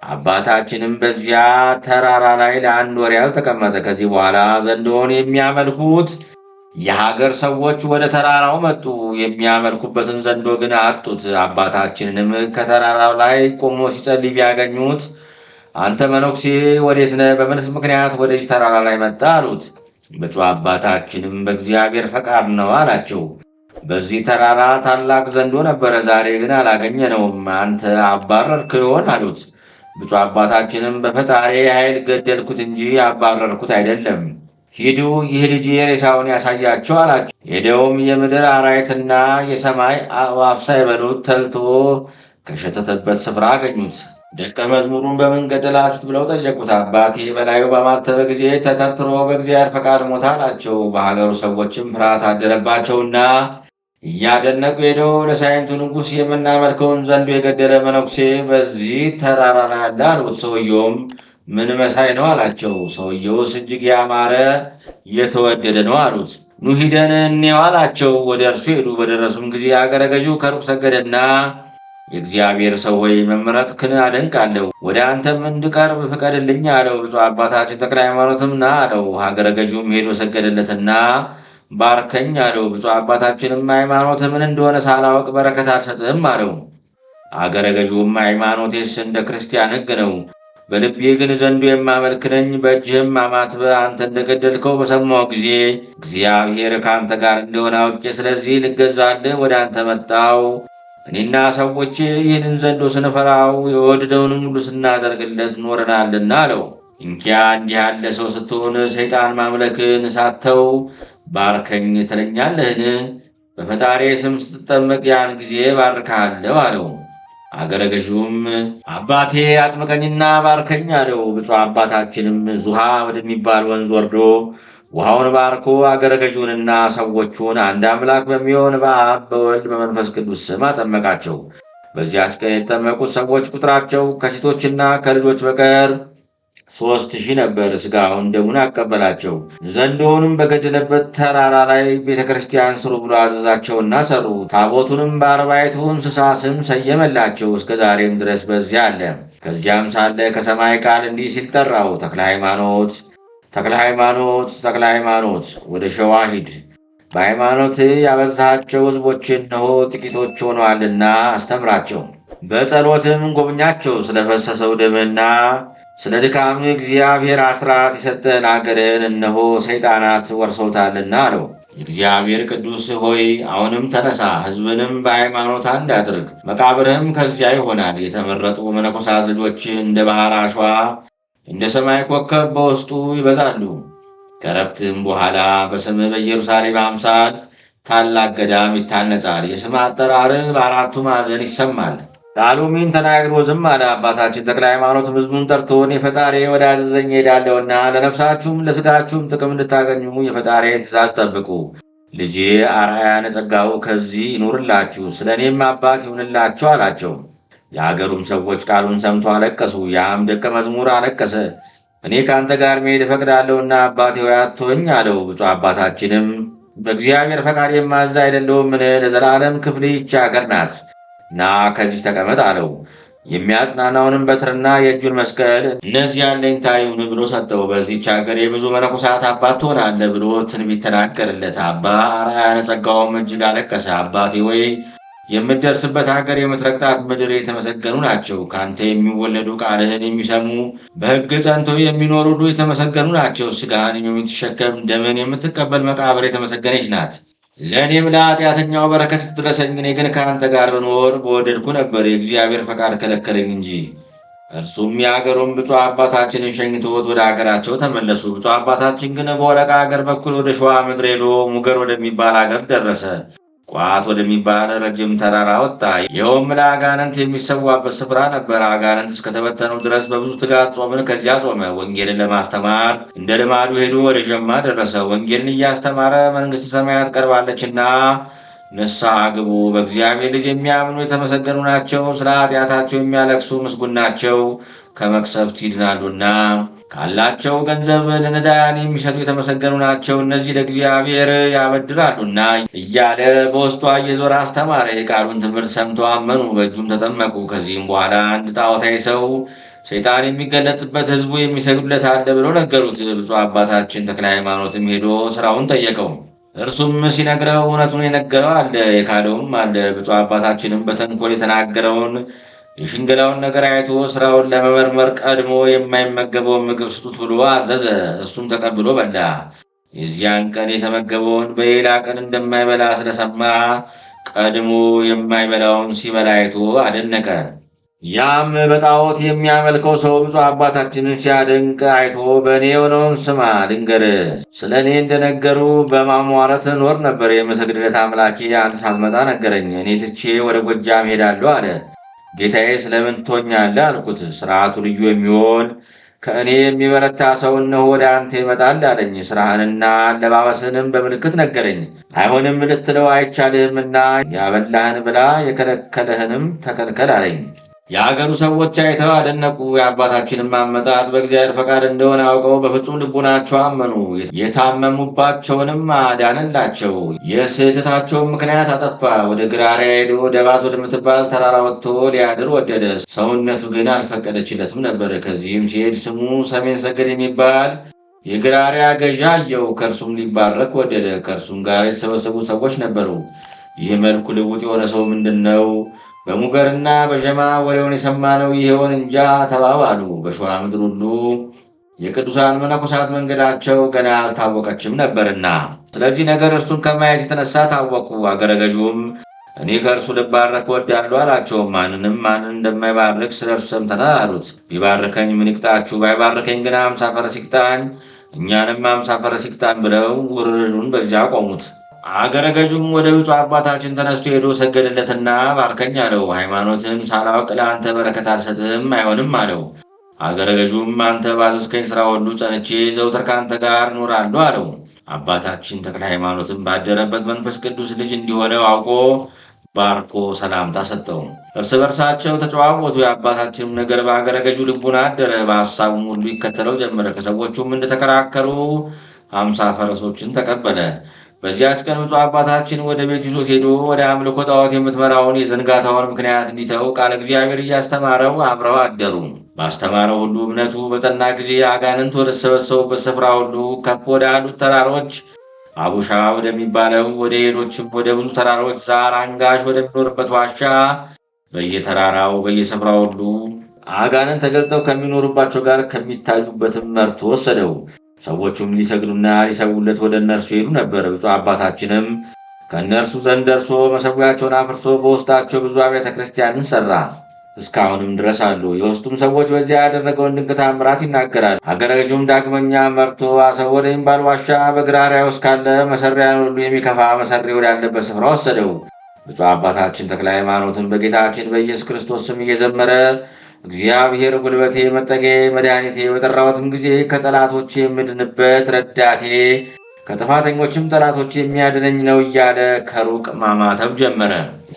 [SPEAKER 1] አባታችንም በዚያ ተራራ ላይ ለአንድ ወር ያህል ተቀመጠ። ከዚህ በኋላ ዘንዶውን የሚያመልኩት የሀገር ሰዎች ወደ ተራራው መጡ። የሚያመልኩበትን ዘንዶ ግን አጡት። አባታችንንም ከተራራው ላይ ቆሞ ሲጸልይ ቢያገኙት አንተ መነኩሴ ወዴት ነህ? በምንስ ምክንያት ወደዚህ ተራራ ላይ መጣ? አሉት። ብፁዕ አባታችንም በእግዚአብሔር ፈቃድ ነው አላቸው። በዚህ ተራራ ታላቅ ዘንዶ ነበረ፣ ዛሬ ግን አላገኘነውም። አንተ አባረርክ ይሆን? አሉት። ብፁዕ አባታችንም በፈጣሪ ኃይል ገደልኩት እንጂ አባረርኩት አይደለም። ሂዱ፣ ይህ ልጅ ሬሳውን ያሳያቸው አላቸው። ሄደውም የምድር አራዊትና የሰማይ አዕዋፍ ሳይበሉት ተልቶ ከሸተተበት ስፍራ አገኙት። ደቀ መዝሙሩን በምን ገደላችሁት ብለው ጠየቁት። አባቴ በላዩ በማተበ ጊዜ ተተርትሮ በእግዚአብሔር ፈቃድ ሞተ አላቸው። በሀገሩ ሰዎችም ፍርሃት አደረባቸውና እያደነቁ ሄደው ለሳይንቱ ንጉሥ የምናመልከውን ዘንዶ የገደለ መነኩሴ በዚህ ተራራ ላይ አለ አሉት። ሰውየውም ምን መሳይ ነው አላቸው። ሰውየውስ እጅግ ያማረ የተወደደ ነው አሉት። ኑ ሂደን እንየው አላቸው። ወደ እርሱ ሄዱ። በደረሱም ጊዜ አገረ ገዢው ከሩቅ ሰገደና የእግዚአብሔር ሰው ሆይ መመረጥክን አደንቃለሁ፣ ወደ አንተም እንድቀርብ ፍቀድልኝ አለው። ብፁዕ አባታችን ተክለ ሃይማኖትም ና አለው። ሀገረ ገዢውም ሄዶ ሰገደለትና ባርከኝ አለው። ብፁዕ አባታችንም ሃይማኖት ምን እንደሆነ ሳላወቅ በረከት አልሰጥህም አለው። አገረ ገዢውም ሃይማኖቴስ እንደ ክርስቲያን ሕግ ነው፣ በልቤ ግን ዘንዶ የማመልክ ነኝ። በእጅህም አማትበህ አንተ እንደገደልከው በሰማሁ ጊዜ እግዚአብሔር ከአንተ ጋር እንደሆነ አውቄ ስለዚህ ልገዛልህ ወደ አንተ መጣው። እኔና ሰዎች ይህንን ዘንዶ ስንፈራው የወደደውንም ሁሉ ስናደርግለት ኖረናልና አለው። እንኪያ እንዲህ ያለ ሰው ስትሆን ሰይጣን ማምለክን ሳተው ባርከኝ ትለኛለህን? በፈጣሪ ስም ስትጠመቅ ያን ጊዜ ባርካለሁ አለው። አገረ ገዢውም አባቴ አጥምቀኝና ባርከኝ አለው። ብፁዕ አባታችንም ዙሃ ወደሚባል ወንዝ ወርዶ ውሃውን ባርኮ አገረ ገዢውንና ሰዎቹን አንድ አምላክ በሚሆን በአብ በወልድ በመንፈስ ቅዱስ ስም አጠመቃቸው። በዚያች ቀን የተጠመቁት ሰዎች ቁጥራቸው ከሴቶችና ከልጆች በቀር 3,000 ነበር። ሥጋውን ደሙን አቀበላቸው። ዘንዶውንም በገደለበት ተራራ ላይ ቤተ ክርስቲያን ስሩ ብሎ አዘዛቸውና ሰሩ። ታቦቱንም በአርባዕቱ እንስሳ ስም ሰየመላቸው። እስከ ዛሬም ድረስ በዚያ አለ። ከዚያም ሳለ ከሰማይ ቃል እንዲህ ሲል ጠራው፣ ተክለ ሃይማኖት ተክለ ሃይማኖት ተክለ ሃይማኖት፣ ወደ ሸዋ ሂድ። በሃይማኖት ያበዛሃቸው ሕዝቦች እነሆ ጥቂቶች ሆነዋልና አስተምራቸው። በጸሎትም ጎብኛቸው። ስለፈሰሰው ደምና ስለ ድካም እግዚአብሔር አስራት የሰጠን አገርህን እነሆ ሰይጣናት ወርሰውታልና አለው። የእግዚአብሔር ቅዱስ ሆይ አሁንም ተነሳ፣ ሕዝብንም በሃይማኖት አንድ አድርግ። መቃብርህም ከዚያ ይሆናል። የተመረጡ መነኮሳት ልጆች እንደ ባሕር አሸዋ እንደ ሰማይ ኮከብ በውስጡ ይበዛሉ። ከረፍትም በኋላ በስምህ በኢየሩሳሌም አምሳል ታላቅ ገዳም ይታነጻል። የስም አጠራርህ በአራቱ ማዕዘን ይሰማል። ቃሉም ይህን ተናግሮ ዝም አለ። አባታችን ተክለ ሃይማኖትም ሕዝቡን ጠርቶ እኔ ፈጣሪ ወዳዘዘኝ እሄዳለሁና ለነፍሳችሁም ለሥጋችሁም ጥቅም እንድታገኙ የፈጣሪን ትእዛዝ ጠብቁ። ልጄ አርአያነ ጸጋው ከዚህ ይኑርላችሁ፣ ስለ እኔም አባት ይሁንላችሁ አላቸው። የአገሩም ሰዎች ቃሉን ሰምቶ አለቀሱ። ያም ደቀ መዝሙር አለቀሰ። እኔ ከአንተ ጋር መሄድ እፈቅዳለሁና አባቴ ሆይ አትተወኝ አለው። ብፁዕ አባታችንም በእግዚአብሔር ፈቃድ የማዝ አይደለሁምን? ለዘላለም ክፍል ይህች አገር ናት፣ ና ከዚህ ተቀመጥ አለው። የሚያጽናናውንም በትርና የእጁን መስቀል እነዚህ አለኝታ ይሁን ብሎ ሰጠው። በዚህች አገር የብዙ መነኮሳት አባት ትሆናለህ ብሎ ትንቢት ተናገርለት። አባ አርአያነ ጸጋውም እጅግ አለቀሰ። አባቴ ወይ የምትደርስበት ሀገር የምትረግጣት ምድር የተመሰገኑ ናቸው። ከአንተ የሚወለዱ ቃልህን የሚሰሙ በሕግ ጸንተው የሚኖሩ ሁሉ የተመሰገኑ ናቸው። ሥጋህን የምትሸከም ደምን የምትቀበል መቃብር የተመሰገነች ናት። ለእኔም ለኃጢአተኛው በረከት ትድረሰኝ። እኔ ግን ከአንተ ጋር ብኖር በወደድኩ ነበር፣ የእግዚአብሔር ፈቃድ ከለከለኝ እንጂ። እርሱም የአገሩን ብፁዕ አባታችንን ሸኝቶት ወደ አገራቸው ተመለሱ። ብፁዕ አባታችን ግን በወረቃ አገር በኩል ወደ ሸዋ ምድር ሄዶ ሙገር ወደሚባል አገር ደረሰ። ቋት ወደሚባል ረጅም ተራራ ወጣ። ይኸውም ለአጋንንት የሚሰዋበት ስፍራ ነበር። አጋንንት እስከተበተኑ ድረስ በብዙ ትጋት ጾምን። ከዚያ ጾመ። ወንጌልን ለማስተማር እንደ ልማዱ ሄዶ ወደ ዠማ ደረሰ። ወንጌልን እያስተማረ መንግሥተ ሰማያት ቀርባለችና ንስሐ ግቡ፣ በእግዚአብሔር ልጅ የሚያምኑ የተመሰገኑ ናቸው፣ ስለ ኃጢአታቸው የሚያለቅሱ ምስጉን ናቸው፣ ከመቅሰፍት ይድናሉና፣ ካላቸው ገንዘብ ለነዳያን የሚሰጡ የተመሰገኑ ናቸው፣ እነዚህ ለእግዚአብሔር ያበድራሉና እያለ በውስጧ እየዞረ አስተማረ። የቃሉን ትምህርት ሰምተው አመኑ፣ በእጁም ተጠመቁ። ከዚህም በኋላ አንድ ጣዖታዊ ሰው ሰይጣን የሚገለጥበት ሕዝቡ የሚሰግዱለት አለ ብለው ነገሩት። ብፁዕ አባታችን ተክለ ሃይማኖትም ሄዶ ሥራውን ጠየቀው። እርሱም ሲነግረው እውነቱን የነገረው አለ፣ የካደውም አለ። ብፁዕ አባታችንም በተንኮል የተናገረውን የሽንገላውን ነገር አይቶ ሥራውን ለመመርመር ቀድሞ የማይመገበውን ምግብ ስጡት ብሎ አዘዘ። እሱም ተቀብሎ በላ። የዚያን ቀን የተመገበውን በሌላ ቀን እንደማይበላ ስለሰማ ቀድሞ የማይበላውን ሲበላ አይቶ አደነቀ። ያም በጣዖት የሚያመልከው ሰው ብፁዕ አባታችንን ሲያደንቅ አይቶ በእኔ የሆነውን ስማ ልንገርህ፣ ስለ እኔ እንደነገሩ በማሟረት ኖር ነበር። የምሰግድለት አምላኬ አንተ ሳትመጣ ነገረኝ። እኔ ትቼ ወደ ጎጃም ሄዳለሁ አለ። ጌታዬ ስለምን ትቶኛለህ አልኩት። ሥርዓቱ ልዩ የሚሆን ከእኔ የሚበረታ ሰው እነሆ ወደ አንተ ይመጣል አለኝ። ሥራህንና አለባበስንም በምልክት ነገረኝ። አይሆንም ልትለው አይቻልህምና ያበላህን ብላ፣ የከለከለህንም ተከልከል አለኝ። የአገሩ ሰዎች አይተው አደነቁ። የአባታችንም አመጣጥ በእግዚአብሔር ፈቃድ እንደሆነ አውቀው በፍጹም ልቡናቸው አመኑ። የታመሙባቸውንም አዳነላቸው። የስህተታቸውን ምክንያት አጠፋ። ወደ ግራሪያ ሄዶ ደባት ወደምትባል ተራራ ወጥቶ ሊያድር ወደደ። ሰውነቱ ግን አልፈቀደችለትም ነበር። ከዚህም ሲሄድ ስሙ ሰሜን ሰገድ የሚባል የግራሪያ ገዣ አየው። ከእርሱም ሊባረክ ወደደ። ከእርሱም ጋር የተሰበሰቡ ሰዎች ነበሩ። ይህ መልኩ ልውጥ የሆነ ሰው ምንድን ነው? በሙገርና በዠማ ወሬውን የሰማነው ይኸውን እንጃ ተባባሉ። በሸዋ ምድር ሁሉ የቅዱሳን መነኮሳት መንገዳቸው ገና አልታወቀችም ነበርና፣ ስለዚህ ነገር እርሱን ከማየት የተነሳ ታወቁ። አገረ ገዡም እኔ ከእርሱ ልባረክ እወዳለሁ አላቸው። ማንንም ማንን እንደማይባርክ ስለ እርሱ ሰምተናል አሉት። ቢባርከኝ ምን ይቅጣችሁ? ባይባርከኝ ግን 50 ፈረስ ይቅጣኝ፣ እኛንም 50 ፈረስ ይቅጣን ብለው ውርርዱን በዚያ ቆሙት። አገረ ገዡም ወደ ብፁዕ አባታችን ተነስቶ ሄዶ ሰገደለትና ባርከኝ አለው። ሃይማኖትን ሳላውቅ ለአንተ በረከት አልሰጥህም አይሆንም አለው። አገረ ገዡም አንተ ባዘዝከኝ ሥራ ሁሉ ጸንቼ ዘውትር ከአንተ ጋር እኖራለሁ አለው። አባታችን ተክለ ሃይማኖትም ባደረበት መንፈስ ቅዱስ ልጅ እንዲሆነው አውቆ ባርኮ ሰላምታ ሰጠው። እርስ በርሳቸው ተጨዋወቱ። የአባታችንም ነገር በአገረ ገዡ ልቡና አደረ። በሐሳቡም ሁሉ ይከተለው ጀመረ። ከሰዎቹም እንደተከራከሩ 50 ፈረሶችን ተቀበለ። በዚያች ቀን ብፁዕ አባታችን ወደ ቤት ይዞት ሄዶ ወደ አምልኮ ጣዖት የምትመራውን የዘንጋታውን ምክንያት እንዲተው ቃለ እግዚአብሔር እያስተማረው አብረው አደሩ። ባስተማረው ሁሉ እምነቱ በጠና ጊዜ አጋንንት ወደ ተሰበሰቡበት ስፍራ ሁሉ ከፍ ወዳሉት ተራሮች አቡሻ ወደሚባለው ወደ ሌሎችም ወደ ብዙ ተራሮች ዛር አንጋሽ ወደሚኖርበት ዋሻ በየተራራው በየስፍራው ሁሉ አጋንንት ተገልጠው ከሚኖሩባቸው ጋር ከሚታዩበትም መርቶ ወሰደው። ሰዎቹም ሊሰግዱና ሊሰውለት ወደ እነርሱ ሄዱ ነበር። ብፁዕ አባታችንም ከእነርሱ ዘንድ ደርሶ መሠዊያቸውን አፍርሶ በውስጣቸው ብዙ አብያተ ክርስቲያንን ሠራ። እስካሁንም ድረስ አሉ። የውስጡም ሰዎች በዚያ ያደረገውን ድንቅ ተአምራት ይናገራል። አገረ ገዡም ዳግመኛ መርቶ አሰብ ወደሚባል ዋሻ በግራሪያ ውስጥ ካለ መሠሪያን ሁሉ የሚከፋ መሠሪ ወዳለበት ስፍራ ወሰደው። ብፁዕ አባታችን ተክለ ሃይማኖትን በጌታችን በኢየሱስ ክርስቶስ ስም እየዘመረ እግዚአብሔር ጉልበቴ፣ መጠጊያዬ፣ መድኃኒቴ በጠራሁትም ጊዜ ከጠላቶች የምድንበት ረዳቴ፣ ከጥፋተኞችም ጠላቶች የሚያድነኝ ነው እያለ ከሩቅ ማማተብ ጀመረ።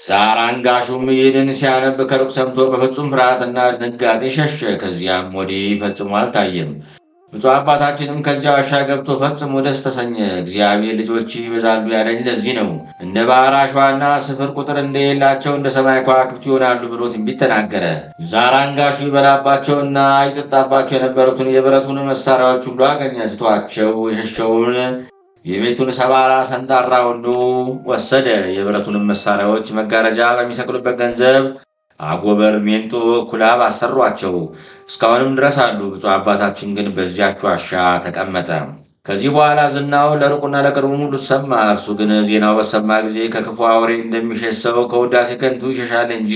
[SPEAKER 1] ዛር አንጋሹም ይህንን ሲያነብ ከሩቅ ሰምቶ በፍጹም ፍርሃትና ድንጋጤ ሸሸ። ከዚያም ወዲህ ፈጽሞ አልታየም። ብፁዕ አባታችንም ከዚያ ዋሻ ገብቶ ፈጽሞ ደስ ተሰኘ። እግዚአብሔር ልጆች ይበዛሉ ያለኝ ለዚህ ነው፣ እንደ ባህር አሸዋና ስፍር ቁጥር እንደሌላቸው እንደ ሰማይ ከዋክብት ይሆናሉ ብሎ ትንቢት ተናገረ። ዛር አንጋሹ ይበላባቸውና ይጠጣባቸው የነበሩትን የብረቱን መሳሪያዎች ሁሉ አገኘ። ትቷቸው የሸሸውን የቤቱን ሰባራ ሰንጣራ ሁሉ ወሰደ። የብረቱንም መሳሪያዎች መጋረጃ በሚሰቅሉበት ገንዘብ አጎበር፣ ሜንጦ፣ ኩላብ አሰሯቸው። እስካሁንም ድረስ አሉ። ብፁዕ አባታችን ግን በዚያች ዋሻ ተቀመጠ። ከዚህ በኋላ ዝናው ለሩቁና ለቅርቡ ሁሉ ሰማ። እርሱ ግን ዜናው በሰማ ጊዜ ከክፉ አውሬ እንደሚሸሽ ሰው ከውዳሴ ከንቱ ይሸሻል እንጂ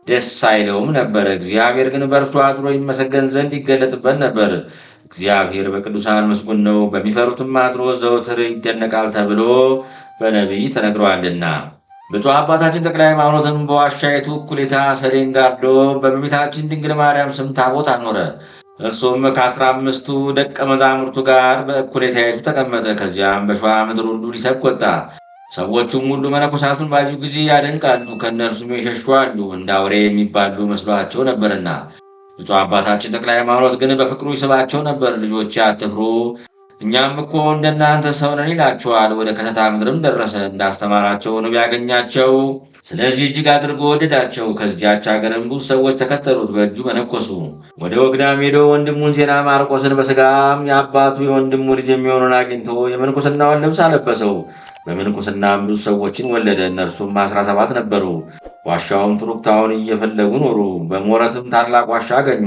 [SPEAKER 1] ደስ አይለውም ነበር። እግዚአብሔር ግን በእርሱ አድሮ ይመሰገን ዘንድ ይገለጥበት ነበር። እግዚአብሔር በቅዱሳን ምስጉን ነው፣ በሚፈሩትም አድሮ ዘውትር ይደነቃል ተብሎ በነቢይ ተነግሯልና። ብፁዕ አባታችን ተክለ ሃይማኖትም በዋሻይቱ እኩሌታ ሰሌን ጋርዶ በእመቤታችን ድንግል ማርያም ስም ታቦት አኖረ። እርሱም ከ15ቱ ደቀ መዛሙርቱ ጋር በእኩሌታይቱ ተቀመጠ። ከዚያም በሸዋ ምድር ሁሉ ሊሰብክ ወጣ። ሰዎቹም ሁሉ መነኮሳቱን ባዩ ጊዜ ያደንቃሉ፣ ከእነርሱም የሸሹ አሉ፣ እንደ አውሬ የሚባሉ መስሏቸው ነበርና። ብፁዕ አባታችን ተክለ ሃይማኖት ግን በፍቅሩ ይስባቸው ነበር። ልጆቼ አትፍሩ፣ እኛም እኮ እንደናንተ ሰው ነን ይላቸዋል። ወደ ከተታ ምድርም ደረሰ። እንዳስተማራቸው ነው ያገኛቸው። ስለዚህ እጅግ አድርጎ ወደዳቸው። ከዚያች ሀገርም ብዙ ሰዎች ተከተሉት፣ በእጁ መነኮሱ። ወደ ወግዳም ሄዶ ወንድሙን ዜና ማርቆስን በስጋም የአባቱ የወንድሙ ልጅ የሚሆኑን አግኝቶ የምንኩስናውን ልብስ አለበሰው። በምንኩስናም ብዙ ሰዎችን ወለደ። እነርሱም 17 ነበሩ። ዋሻውም ፍሩክታውን እየፈለጉ ኖሩ። በሞረትም ታላቅ ዋሻ አገኙ።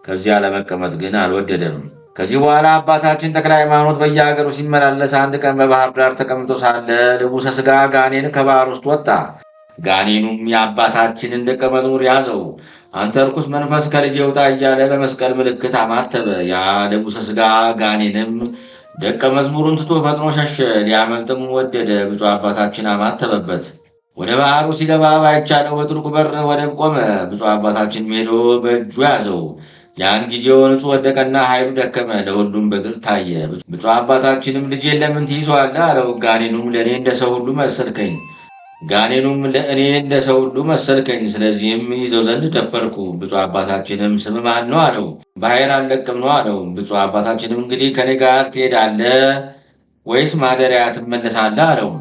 [SPEAKER 1] ከዚያ ለመቀመጥ ግን አልወደደም። ከዚህ በኋላ አባታችን ተክለ ሃይማኖት በየሀገሩ ሲመላለስ አንድ ቀን በባህር ዳር ተቀምጦ ሳለ ልቡሰ ሥጋ ጋኔን ከባህር ውስጥ ወጣ። ጋኔኑም የአባታችንን ደቀ መዝሙር ያዘው። አንተ ርኩስ መንፈስ ከልጄ ውጣ እያለ በመስቀል ምልክት አማተበ። ያ ልቡሰ ሥጋ ጋኔንም ደቀ መዝሙሩን ትቶ ፈጥኖ ሸሸ። ሊያመልጥም ወደደ። ብፁዕ አባታችን አማተበበት። ወደ ባህሩ ሲገባ ባይቻለው በጥልቁ በር ወደብ ቆመ። ብፁዕ አባታችን ሄዶ በእጁ ያዘው። ያን ጊዜው ንጹሕ ወደቀና ኃይሉ ደከመ። ለሁሉም በግልጽ ታየ። ብፁዕ አባታችንም ልጄን ለምን ትይዘዋለህ አለው። ጋኔኑም ለእኔ እንደ ሰው ሁሉ መሰልከኝ ስለዚህም ይዘው ዘንድ ደፈርኩ። ብፁዕ አባታችንም ስም ማን ነው አለው። ባሕር አልለቅም ነው አለው። ብፁዕ አባታችንም እንግዲህ ከኔ ጋር ትሄዳለህ ወይስ ማደሪያ ትመለሳለህ አለው።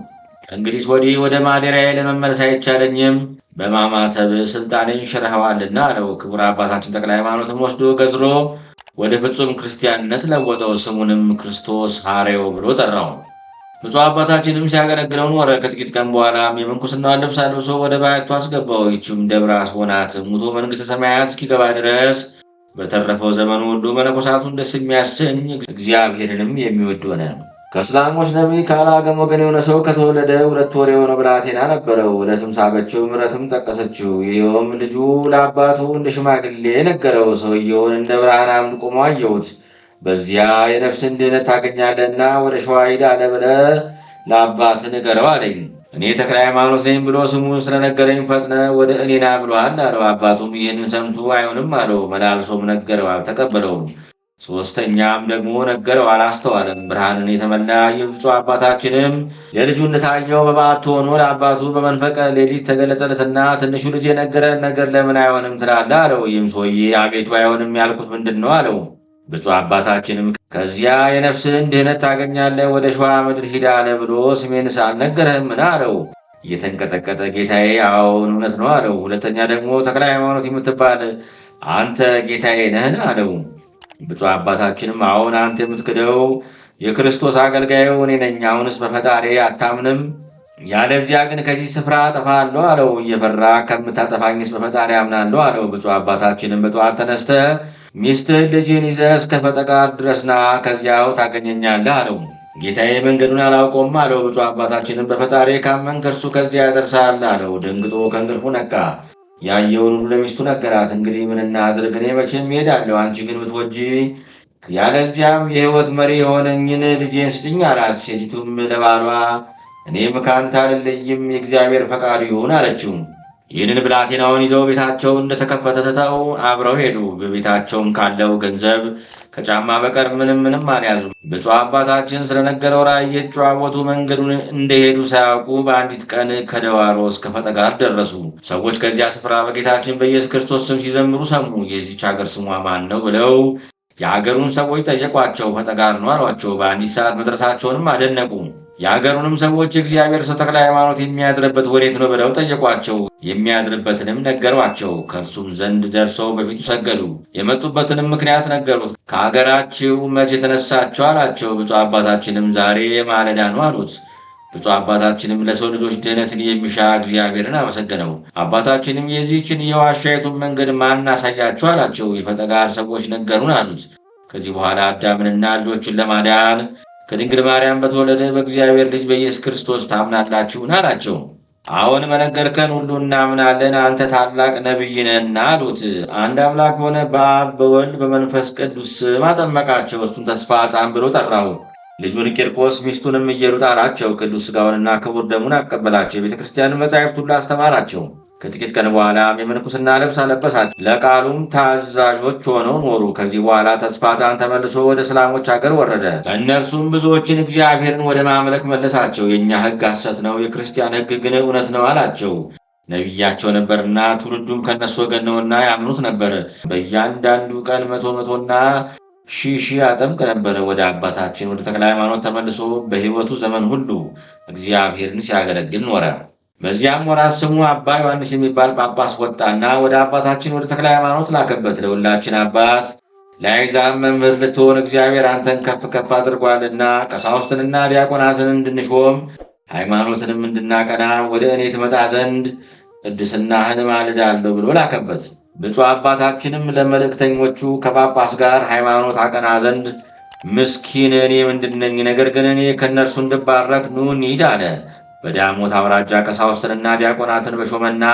[SPEAKER 1] እንግዲህ ወዲህ ወደ ማደሪያዬ ለመመለስ አይቻለኝም፣ በማማተብ ስልጣኔን ሽረኸዋልና አለው። ክቡር አባታችን ተክለ ሃይማኖትም ወስዶ ገዝሮ ወደ ፍጹም ክርስቲያንነት ለወጠው። ስሙንም ክርስቶስ ሐሬው ብሎ ጠራው። ብፁዕ አባታችንም ሲያገለግለው ኖረ። ከጥቂት ቀን በኋላም የምንኩስናውን ልብስ አልብሶ ወደ ባሕቱ አስገባው። ይህችም ደብረ አስቦ ናት። ሙቶ መንግሥተ ሰማያት እስኪገባ ድረስ በተረፈው ዘመኑ ሁሉ መነኮሳቱን ደስ የሚያሰኝ እግዚአብሔርንም የሚወድ ሆነ። ከእስላሞች ነቢይ ከአላገም ወገን የሆነ ሰው ከተወለደ 2 ወር የሆነ ብላቴና ነበረው። ዕለትም ሳበችው፣ ምሕረትም ጠቀሰችው። ይኸውም ልጁ ለአባቱ እንደ ሽማግሌ ነገረው። ሰውየውን እንደ ብርሃን አምድ ቆሞ አየሁት። በዚያ የነፍስን ድህነት ታገኛለህና ወደ ሸዋ ሂድ አለ ብለህ ለአባት ንገረው አለኝ። እኔ ተክለ ሃይማኖት ነኝ ብሎ ስሙን ስለነገረኝ ፈጥነ ወደ እኔ ና ብሎሃል አለው። አባቱም ይህንን ሰምቶ አይሆንም አለው። መላልሶም ነገረው፣ አልተቀበለውም። 3ኛም ደግሞ ነገረው፣ አላስተዋለም። ብርሃንን የተመላ የብፁዕ አባታችንም የልጁ እንደታየው በበዓቱ ሆኖ ለአባቱ በመንፈቀ ሌሊት ተገለጸለትና ትንሹ ልጅ የነገረን ነገር ለምን አይሆንም ትላለህ አለው። ይህም ሰውዬ አቤቱ አይሆንም ያልኩት ምንድን ነው አለው። ብፁዕ አባታችንም ከዚያ የነፍስህን ድህነት ታገኛለህ፣ ወደ ሸዋ ምድር ሂድ አለ ብሎ ስሜንስ አልነገረህምን አለው። እየተንቀጠቀጠ ጌታዬ አዎን እውነት ነው አለው። ሁለተኛ ደግሞ ተክለ ሃይማኖት የምትባል አንተ ጌታዬ ነህን አለው። ብፁዕ አባታችንም አዎን አንተ የምትክደው የክርስቶስ አገልጋዩ እኔ ነኝ። አሁንስ በፈጣሪ አታምንም? ያለዚያ ግን ከዚህ ስፍራ አጠፋለሁ አለው። እየፈራ ከምታጠፋኝስ በፈጣሪ አምናለሁ አለው። ብፁዕ አባታችንም በጠዋት ተነስተህ ሚስትህ ልጅን ይዘህ እስከ ፈጠጋር ድረስና ከዚያው ታገኘኛለህ አለው። ጌታዬ መንገዱን አላውቀውም አለው። ብፁዕ አባታችንም በፈጣሪ ካመንክ እርሱ ከዚያ ያደርሳል አለው። ደንግጦ ከእንቅልፉ ነቃ። ያየውን ሁሉ ለሚስቱ ነገራት። እንግዲህ ምን እናድርግ? እኔ መቼም እሄዳለሁ፣ አንቺ ግን ብትወጂ ያለዚያም የሕይወት መሪ የሆነኝን ልጄን ስጭኝ አላት። ሴቲቱም ለባሏ እኔም ከአንተ አልለይም፣ የእግዚአብሔር ፈቃዱ ይሁን አለችው። ይህንን ብላቴናውን ይዘው ቤታቸው እንደተከፈተ ትተው አብረው ሄዱ። በቤታቸውም ካለው ገንዘብ ከጫማ በቀር ምንም አልያዙም። ብፁዕ አባታችን ስለነገረው ራእይ የተጨዋወቱ መንገዱን እንደሄዱ ሳያውቁ በአንዲት ቀን ከደዋሮ እስከ ፈጠጋር ደረሱ። ሰዎች ከዚያ ስፍራ በጌታችን በኢየሱስ ክርስቶስ ስም ሲዘምሩ ሰሙ። የዚች ሀገር ስሟ ማን ነው ብለው የአገሩን ሰዎች ጠየቋቸው። ፈጠጋር ነው አሏቸው። በአንዲት ሰዓት መድረሳቸውንም አደነቁ። የአገሩንም ሰዎች የእግዚአብሔር ሰው ተክለ ሃይማኖት የሚያድርበት ወዴት ነው ብለው ጠየቋቸው። የሚያድርበትንም ነገሯቸው። ከእርሱም ዘንድ ደርሰው በፊቱ ሰገዱ። የመጡበትንም ምክንያት ነገሩት። ከአገራችሁ መቼ የተነሳችሁ አላቸው። ብፁዕ አባታችንም ዛሬ ማለዳ ነው አሉት። ብፁዕ አባታችንም ለሰው ልጆች ድህነትን የሚሻ እግዚአብሔርን አመሰገነው። አባታችንም የዚህችን የዋሻይቱን መንገድ ማን አሳያችሁ አላቸው። የፈጠጋር ሰዎች ነገሩን አሉት። ከዚህ በኋላ አዳምንና ልጆቹን ለማዳን ከድንግል ማርያም በተወለደ በእግዚአብሔር ልጅ በኢየሱስ ክርስቶስ ታምናላችሁን አላቸው። አሁን በነገርከን ሁሉ እናምናለን፣ አንተ ታላቅ ነቢይ ነህና አሉት። አንድ አምላክ በሆነ በአብ በወልድ በመንፈስ ቅዱስ ስም አጠመቃቸው። እሱን ተስፋ ሕፃን ብሎ ጠራው። ልጁን ቂርቆስ ሚስቱንም ኢየሉጣ አላቸው። ቅዱስ ሥጋውንና ክቡር ደሙን አቀበላቸው። የቤተ ክርስቲያንን መጻሕፍት ሁሉ አስተማራቸው። ከጥቂት ቀን በኋላም የምንኩስና ልብስ አለበሳቸው። ለቃሉም ታዛዦች ሆነው ኖሩ። ከዚህ በኋላ ተስፋ ሕፃን ተመልሶ ወደ እስላሞች አገር ወረደ። ከእነርሱም ብዙዎችን እግዚአብሔርን ወደ ማምለክ መለሳቸው። የእኛ ሕግ ሐሰት ነው፣ የክርስቲያን ሕግ ግን እውነት ነው አላቸው። ነቢያቸው ነበርና ትውልዱም ከእነሱ ወገን ነውና ያምኑት ነበር። በእያንዳንዱ ቀን መቶና ሺህ ያጠምቅ ነበረ። ወደ አባታችን ወደ ተክለ ሃይማኖት ተመልሶ በሕይወቱ ዘመን ሁሉ እግዚአብሔርን ሲያገለግል ኖረ። በዚያም ወራት ስሙ አባ ዮሐንስ የሚባል ጳጳስ ወጣና ወደ አባታችን ወደ ተክለ ሃይማኖት ላከበት። ለሁላችን አባት ለአሕዛብ መምህር ልትሆን እግዚአብሔር አንተን ከፍ ከፍ አድርጓልና ቀሳውስትንና ዲያቆናትን እንድንሾም ሃይማኖትንም እንድናቀና ወደ እኔ ትመጣ ዘንድ ቅድስናህን ማልዳለሁ ብሎ ላከበት። ብፁዕ አባታችንም ለመልእክተኞቹ ከጳጳስ ጋር ሃይማኖት አቀና ዘንድ ምስኪን እኔ ምንድነኝ? ነገር ግን እኔ ከእነርሱ እንድባረክ ኑ እንሂድ አለ። በዳሞት አውራጃ ቀሳውስትንና ዲያቆናትን በሾመና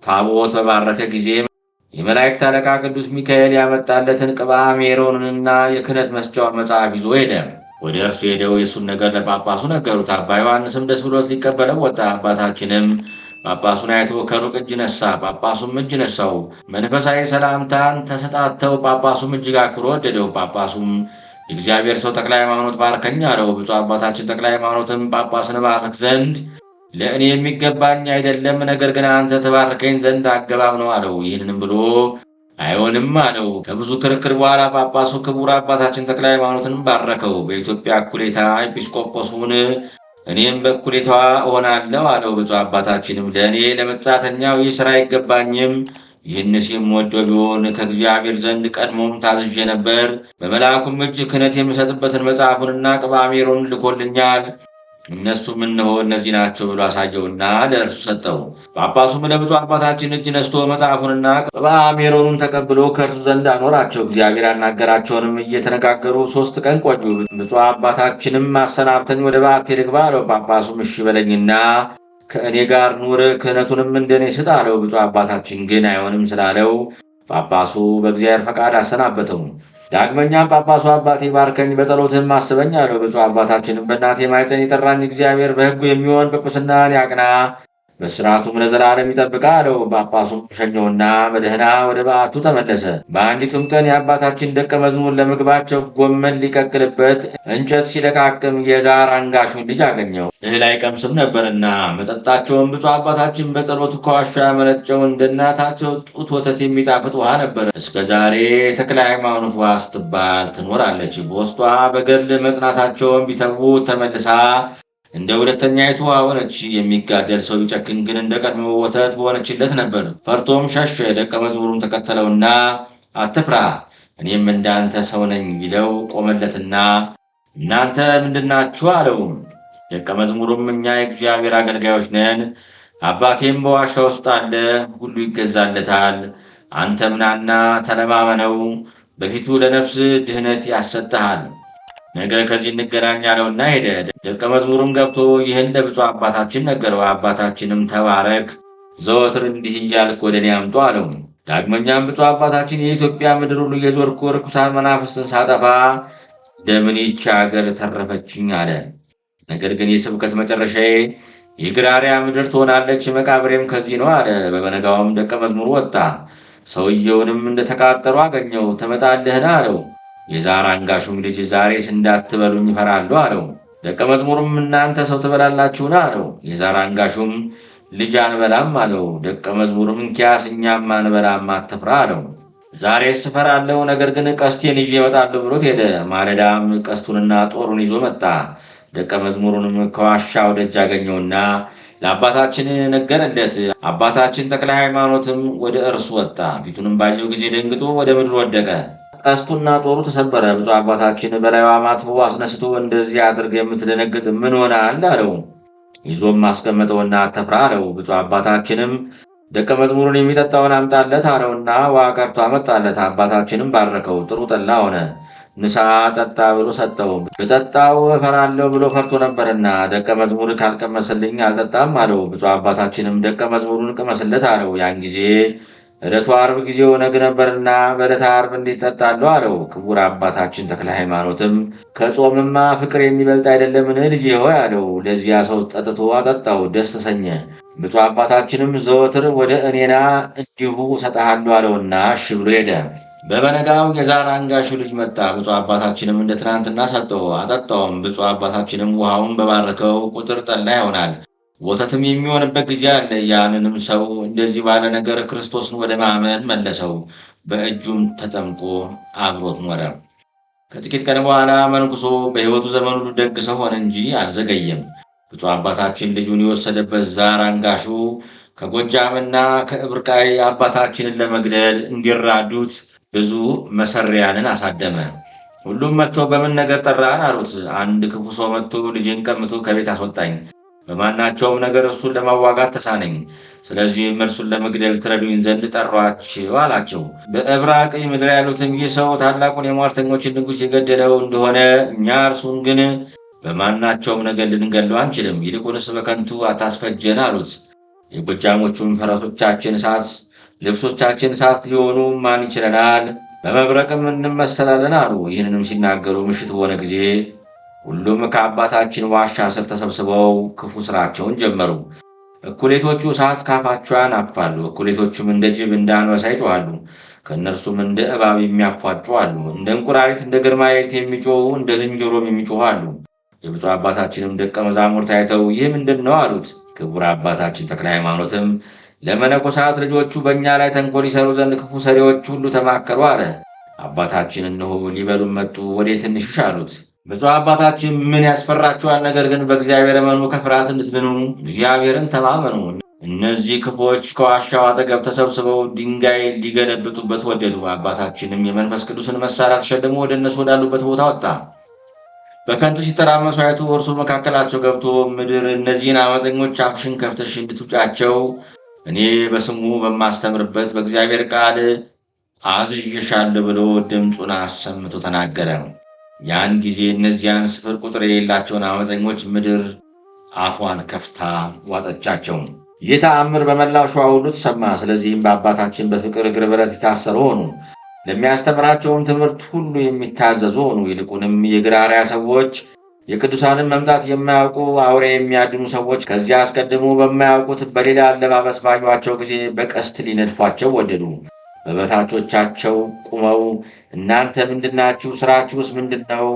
[SPEAKER 1] ታቦት በባረከ ጊዜ የመላእክት አለቃ ቅዱስ ሚካኤል ያመጣለትን ቅብአ ሜሮንንና የክህነት መስጫውን መጽሐፍ ይዞ ሄደ። ወደ እርሱ ሄደው የእሱን ነገር ለጳጳሱ ነገሩት። አባ ዮሐንስም ደስ ብሎት ሊቀበለው ወጣ። አባታችንም ጳጳሱን አይቶ ከሩቅ እጅ ነሳ። ጳጳሱም እጅ ነሳው። መንፈሳዊ ሰላምታን ተሰጣተው ጳጳሱም እጅግ አክብሮ ወደደው። ጳጳሱም የእግዚአብሔር ሰው ተክለ ሃይማኖት ባርከኝ አለው። ብፁዕ አባታችን ተክለ ሃይማኖትም ጳጳስን ባርክ ዘንድ ለእኔ የሚገባኝ አይደለም፣ ነገር ግን አንተ ተባርከኝ ዘንድ አገባብ ነው አለው። ይህንንም ብሎ አይሆንም አለው። ከብዙ ክርክር በኋላ ጳጳሱ ክቡር አባታችን ተክለ ሃይማኖትንም ባረከው። በኢትዮጵያ እኩሌታ ኤጲስቆጶሱን እኔም በእኩሌታዋ እሆናለሁ አለው። ብፁዕ አባታችንም ለእኔ ለመጻተኛው ይህ ሥራ አይገባኝም፣ ይህንስ የምወደው ቢሆን ከእግዚአብሔር ዘንድ ቀድሞም ታዝዤ ነበር። በመልአኩም እጅ ክህነት የምሰጥበትን መጽሐፉንና ቅብአ ሜሮንን ልኮልኛል። እነሱም እነሆ እነዚህ ናቸው ብሎ አሳየውና ለእርሱ ሰጠው። ጳጳሱም ለብፁዕ አባታችን እጅ ነስቶ መጽሐፉንና ቅብአ ሜሮኑን ተቀብሎ ከእርሱ ዘንድ አኖራቸው። እግዚአብሔር ያናገራቸውንም እየተነጋገሩ 3 ቀን ቆዩ። ብፁዕ አባታችንም አሰናብተኝ ወደ በዓቴ ልግባ አለው። ጳጳሱም እሺ በለኝና ከእኔ ጋር ኑር፣ ክህነቱንም እንደኔ ስጥ አለው። ብፁዕ አባታችን ግን አይሆንም ስላለው ጳጳሱ በእግዚአብሔር ፈቃድ አሰናበተው። ዳግመኛም ጳጳሱ አባቴ ባርከኝ፣ በጸሎትህም አስበኝ አለው። ብፁዕ አባታችንም በእናቴ ማኅፀን የጠራኝ እግዚአብሔር በሕጉ የሚሆን ጵጵስናን ያቅና፣ በሥርዓቱም ለዘላለም ይጠብቃ አለው። ጳጳሱም ሸኘውና በደህና ወደ በዓቱ ተመለሰ። በአንዲትም ቀን የአባታችን ደቀ መዝሙር ለምግባቸው ጎመን ሊቀቅልበት እንጨት ሲለቃቅም የዛር አንጋሹን ልጅ አገኘው። እህል አይቀምስም ነበርና መጠጣቸውም ብፁዕ አባታችን በጸሎቱ ከዋሻ ያመነጨው እንደ እናታቸው ጡት ወተት የሚጣፍጥ ውሃ ነበር። እስከ ዛሬ ተክለ ሃይማኖት ውሃ ስትባል ትኖራለች። በውስጧ በገድል መጽናታቸውን ቢተዉ ተመልሳ እንደ ሁለተኛይቱ ውሃ ሆነች። የሚጋደል ሰው ቢጨክን ግን እንደ ቀድሞ ወተት በሆነችለት ነበር። ፈርቶም ሸሸ። ደቀ መዝሙሩን ተከተለውና አትፍራ፣ እኔም እንዳንተ ሰው ነኝ ቢለው ቆመለትና እናንተ ምንድናችሁ አለው። ደቀ መዝሙሩም እኛ የእግዚአብሔር አገልጋዮች ነን፣ አባቴም በዋሻ ውስጥ አለ፣ ሁሉ ይገዛለታል። አንተም ናና ተለማመነው፣ በፊቱ ለነፍስ ድህነት ያሰጥሃል። ነገ ከዚህ እንገናኝ አለውና ሄደ። ደቀ መዝሙሩም ገብቶ ይህን ለብፁዕ አባታችን ነገረው። አባታችንም ተባረክ፣ ዘወትር እንዲህ እያልክ ወደ እኔ አምጡ አለው። ዳግመኛም ብፁዕ አባታችን የኢትዮጵያ ምድር ሁሉ የዞርኩ ርኩሳን መናፍስትን ሳጠፋ እንደምን ይህች አገር ተረፈችኝ አለ። ነገር ግን የስብከት መጨረሻዬ የግራሪያ ምድር ትሆናለች፣ መቃብሬም ከዚህ ነው አለ። በበነጋውም ደቀ መዝሙሩ ወጣ። ሰውየውንም እንደተቃጠሉ አገኘው። ትመጣለህን አለው። የዛር አንጋሹም ልጅ ዛሬስ እንዳትበሉኝ እፈራለሁ አለው። ደቀ መዝሙሩም እናንተ ሰው ትበላላችሁን አለው። የዛር አንጋሹም ልጅ አንበላም አለው። ደቀ መዝሙሩም እንኪያስ እኛም አንበላም፣ አትፍራ አለው። ዛሬስ እፈራለሁ፣ ነገር ግን ቀስቴን ይዤ እመጣለሁ ብሎት ሄደ። ማለዳም ቀስቱንና ጦሩን ይዞ መጣ። ደቀ መዝሙሩንም ከዋሻው ደጅ አገኘውና ለአባታችን ነገረለት። አባታችን ተክለ ሃይማኖትም ወደ እርሱ ወጣ። ፊቱንም ባየው ጊዜ ደንግጦ ወደ ምድር ወደቀ። ቀስቱና ጦሩ ተሰበረ። ብፁዕ አባታችን በላይዋ ማትፎ አስነስቶ እንደዚህ አድርግ የምትደነግጥ ምን ሆነሃል አለው። ይዞም አስቀመጠውና አትፍራ አለው። ብፁዕ አባታችንም ደቀ መዝሙሩን የሚጠጣውን አምጣለት አለውና ውሃ ቀድቶ አመጣለት። አባታችንም ባረከው፣ ጥሩ ጠላ ሆነ። ንስሐ ጠጣ ብሎ ሰጠው። ብጠጣው እፈራለሁ ብሎ ፈርቶ ነበርና ደቀ መዝሙር ካልቀመሰልኝ አልጠጣም አለው። ብፁዕ አባታችንም ደቀ መዝሙሩን ቅመስለት አለው። ያን ጊዜ ዕለቱ ዓርብ ጊዜው ነግ ነበርና በዕለተ ዓርብ እንዴት እጠጣለሁ አለው። ክቡር አባታችን ተክለ ሃይማኖትም ከጾምማ ፍቅር የሚበልጥ አይደለምን ልጄ ሆይ አለው። ለዚያ ሰው ጠጥቶ አጠጣው፣ ደስ ተሰኘ። ብፁዕ አባታችንም ዘወትር ወደ እኔና እንዲሁ እሰጥሃለሁ አለውና እሺ ብሎ ሄደ። በበነጋው የዛር አንጋሹ ልጅ መጣ። ብፁዕ አባታችንም እንደ ትናንትና ሰጠው፣ አጠጣውም። ብፁዕ አባታችንም ውሃውን በባረከው ቁጥር ጠላ ይሆናል፣ ወተትም የሚሆንበት ጊዜ አለ። ያንንም ሰው እንደዚህ ባለ ነገር ክርስቶስን ወደ ማመን መለሰው። በእጁም ተጠምቆ አብሮት ኖረ። ከጥቂት ቀን በኋላ መንኩሶ በሕይወቱ ዘመኑ ሁሉ ደግ ሰው ሆነ እንጂ አልዘገየም። ብፁዕ አባታችን ልጁን የወሰደበት ዛር አንጋሹ ከጎጃምና ከእብርቃይ አባታችንን ለመግደል እንዲራዱት ብዙ መሰሪያንን አሳደመ። ሁሉም መጥተው በምን ነገር ጠራን አሉት። አንድ ክፉ ሰው መጥቶ ልጄን ቀምቶ ከቤት አስወጣኝ፣ በማናቸውም ነገር እርሱን ለማዋጋት ተሳነኝ። ስለዚህም እርሱን ለመግደል ትረዱኝ ዘንድ ጠሯችሁ አላቸው። በዕብራቅይ ምድር ያሉትም ይህ ሰው ታላቁን የሟርተኞችን ንጉሥ የገደለው እንደሆነ እኛ እርሱን ግን በማናቸውም ነገር ልንገለው አንችልም፣ ይልቁንስ በከንቱ አታስፈጀን አሉት። የጎጃሞቹም ፈረሶቻችን እሳት ልብሶቻችን እሳት ሊሆኑ ማን ይችለናል? በመብረቅም እንመሰላለን አሉ። ይህንንም ሲናገሩ ምሽት በሆነ ጊዜ ሁሉም ከአባታችን ዋሻ ስር ተሰብስበው ክፉ ሥራቸውን ጀመሩ። እኩሌቶቹ እሳት ካፋቸው ያናፋሉ፣ እኩሌቶቹም እንደ ጅብ እንደ አንበሳ ይጮኻሉ። ከእነርሱም እንደ እባብ የሚያፏጩ አሉ፣ እንደ እንቁራሪት እንደ ግርማይት የሚጮኹ እንደ ዝንጀሮም የሚጮኹ አሉ። የብፁዕ አባታችንም ደቀ መዛሙርት አይተው ይህ ምንድን ነው አሉት። ክቡር አባታችን ተክለ ሃይማኖትም ለመነኮሳት ልጆቹ በእኛ ላይ ተንኮል ይሰሩ ዘንድ ክፉ ሰሪዎች ሁሉ ተማከሩ አለ። አባታችን እነሆ ሊበሉም መጡ፣ ወዴት እንሽሽ አሉት። ብፁዕ አባታችን ምን ያስፈራችኋል? ነገር ግን በእግዚአብሔር እመኑ፣ ከፍርሃት እንድትድኑ እግዚአብሔርን ተማመኑ። እነዚህ ክፎች ከዋሻው አጠገብ ተሰብስበው ድንጋይ ሊገለብጡበት ወደዱ። አባታችንም የመንፈስ ቅዱስን መሣሪያ ተሸልሞ ወደ እነሱ ወዳሉበት ቦታ ወጣ። በከንቱ ሲተራመሱ አይቶ እርሱ መካከላቸው ገብቶ ምድር እነዚህን ዓመፀኞች አፍሽን ከፍተሽ እንድትውጫቸው እኔ በስሙ በማስተምርበት በእግዚአብሔር ቃል አዝዤሻለሁ ብሎ ድምፁን አሰምቶ ተናገረ። ያን ጊዜ እነዚያን ስፍር ቁጥር የሌላቸውን ዓመፀኞች ምድር አፏን ከፍታ ዋጠቻቸው። ይህ ተአምር በመላው ሸዋ ሁሉ ተሰማ። ስለዚህም በአባታችን በፍቅር እግር ብረት የታሰሩ ሆኑ። ለሚያስተምራቸውም ትምህርት ሁሉ የሚታዘዙ ሆኑ። ይልቁንም የግራርያ ሰዎች የቅዱሳንን መምጣት የማያውቁ አውሬ የሚያድኑ ሰዎች ከዚያ አስቀድሞ በማያውቁት በሌላ አለባበስ ባዩአቸው ጊዜ በቀስት ሊነድፏቸው ወደዱ። በበታቾቻቸው ቁመው እናንተ ምንድናችሁ? ሥራችሁስ ምንድን ነው?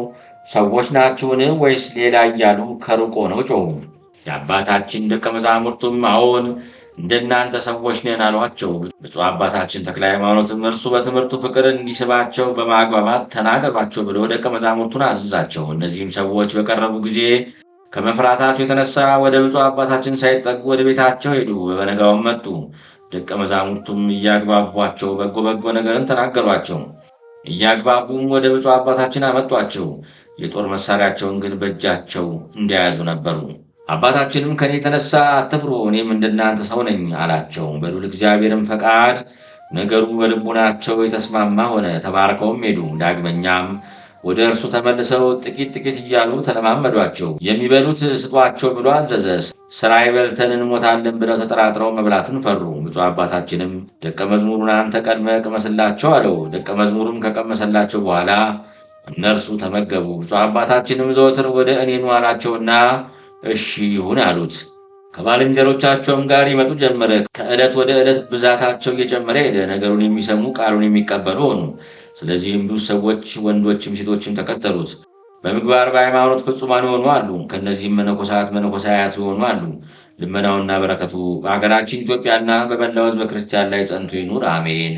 [SPEAKER 1] ሰዎች ናችሁን ወይስ ሌላ? እያሉ ከሩቅ ሆነው ጮኹ። የአባታችን ደቀ መዛሙርቱም አዎን እንደናንተ ሰዎች ነን አሏቸው። ብፁዕ አባታችን ተክለ ሃይማኖትም እርሱ በትምህርቱ ፍቅር እንዲስባቸው በማግባባት ተናገሯቸው ብሎ ደቀ መዛሙርቱን አዘዛቸው። እነዚህም ሰዎች በቀረቡ ጊዜ ከመፍራታቸው የተነሳ ወደ ብፁዕ አባታችን ሳይጠጉ ወደ ቤታቸው ሄዱ። በበነጋውም መጡ። ደቀ መዛሙርቱም እያግባቧቸው በጎ በጎ ነገርን ተናገሯቸው። እያግባቡም ወደ ብፁዕ አባታችን አመጧቸው። የጦር መሣሪያቸውን ግን በእጃቸው እንደያዙ ነበሩ። አባታችንም ከኔ የተነሳ አትፍሩ፣ እኔም እንደናንተ ሰው ነኝ አላቸው። በልዑል እግዚአብሔርም ፈቃድ ነገሩ በልቡናቸው የተስማማ ሆነ። ተባርከውም ሄዱ። ዳግመኛም ወደ እርሱ ተመልሰው ጥቂት ጥቂት እያሉ ተለማመዷቸው። የሚበሉት ስጧቸው ብሎ አዘዘ። ሥራይ በልተን እንሞታለን ብለው ተጠራጥረው መብላትን ፈሩ። ብፁዕ አባታችንም ደቀ መዝሙሩን አንተ ቀድመህ ቅመስላቸው አለው። ደቀ መዝሙሩም ከቀመሰላቸው በኋላ እነርሱ ተመገቡ። ብፁዕ አባታችንም ዘወትር ወደ እኔ ኑ አላቸውና እሺ ይሁን አሉት። ከባልንጀሮቻቸውም ጋር ይመጡ ጀመረ። ከዕለት ወደ ዕለት ብዛታቸው እየጨመረ ሄደ። ነገሩን የሚሰሙ ቃሉን የሚቀበሉ ሆኑ። ስለዚህም ብዙ ሰዎች ወንዶችም ሴቶችም ተከተሉት። በምግባር በሃይማኖት ፍጹማን የሆኑ አሉ። ከእነዚህም መነኮሳያት የሆኑ አሉ። ልመናውና በረከቱ በአገራችን ኢትዮጵያና በመላው ሕዝበ ክርስቲያን ላይ ጸንቶ ይኑር አሜን።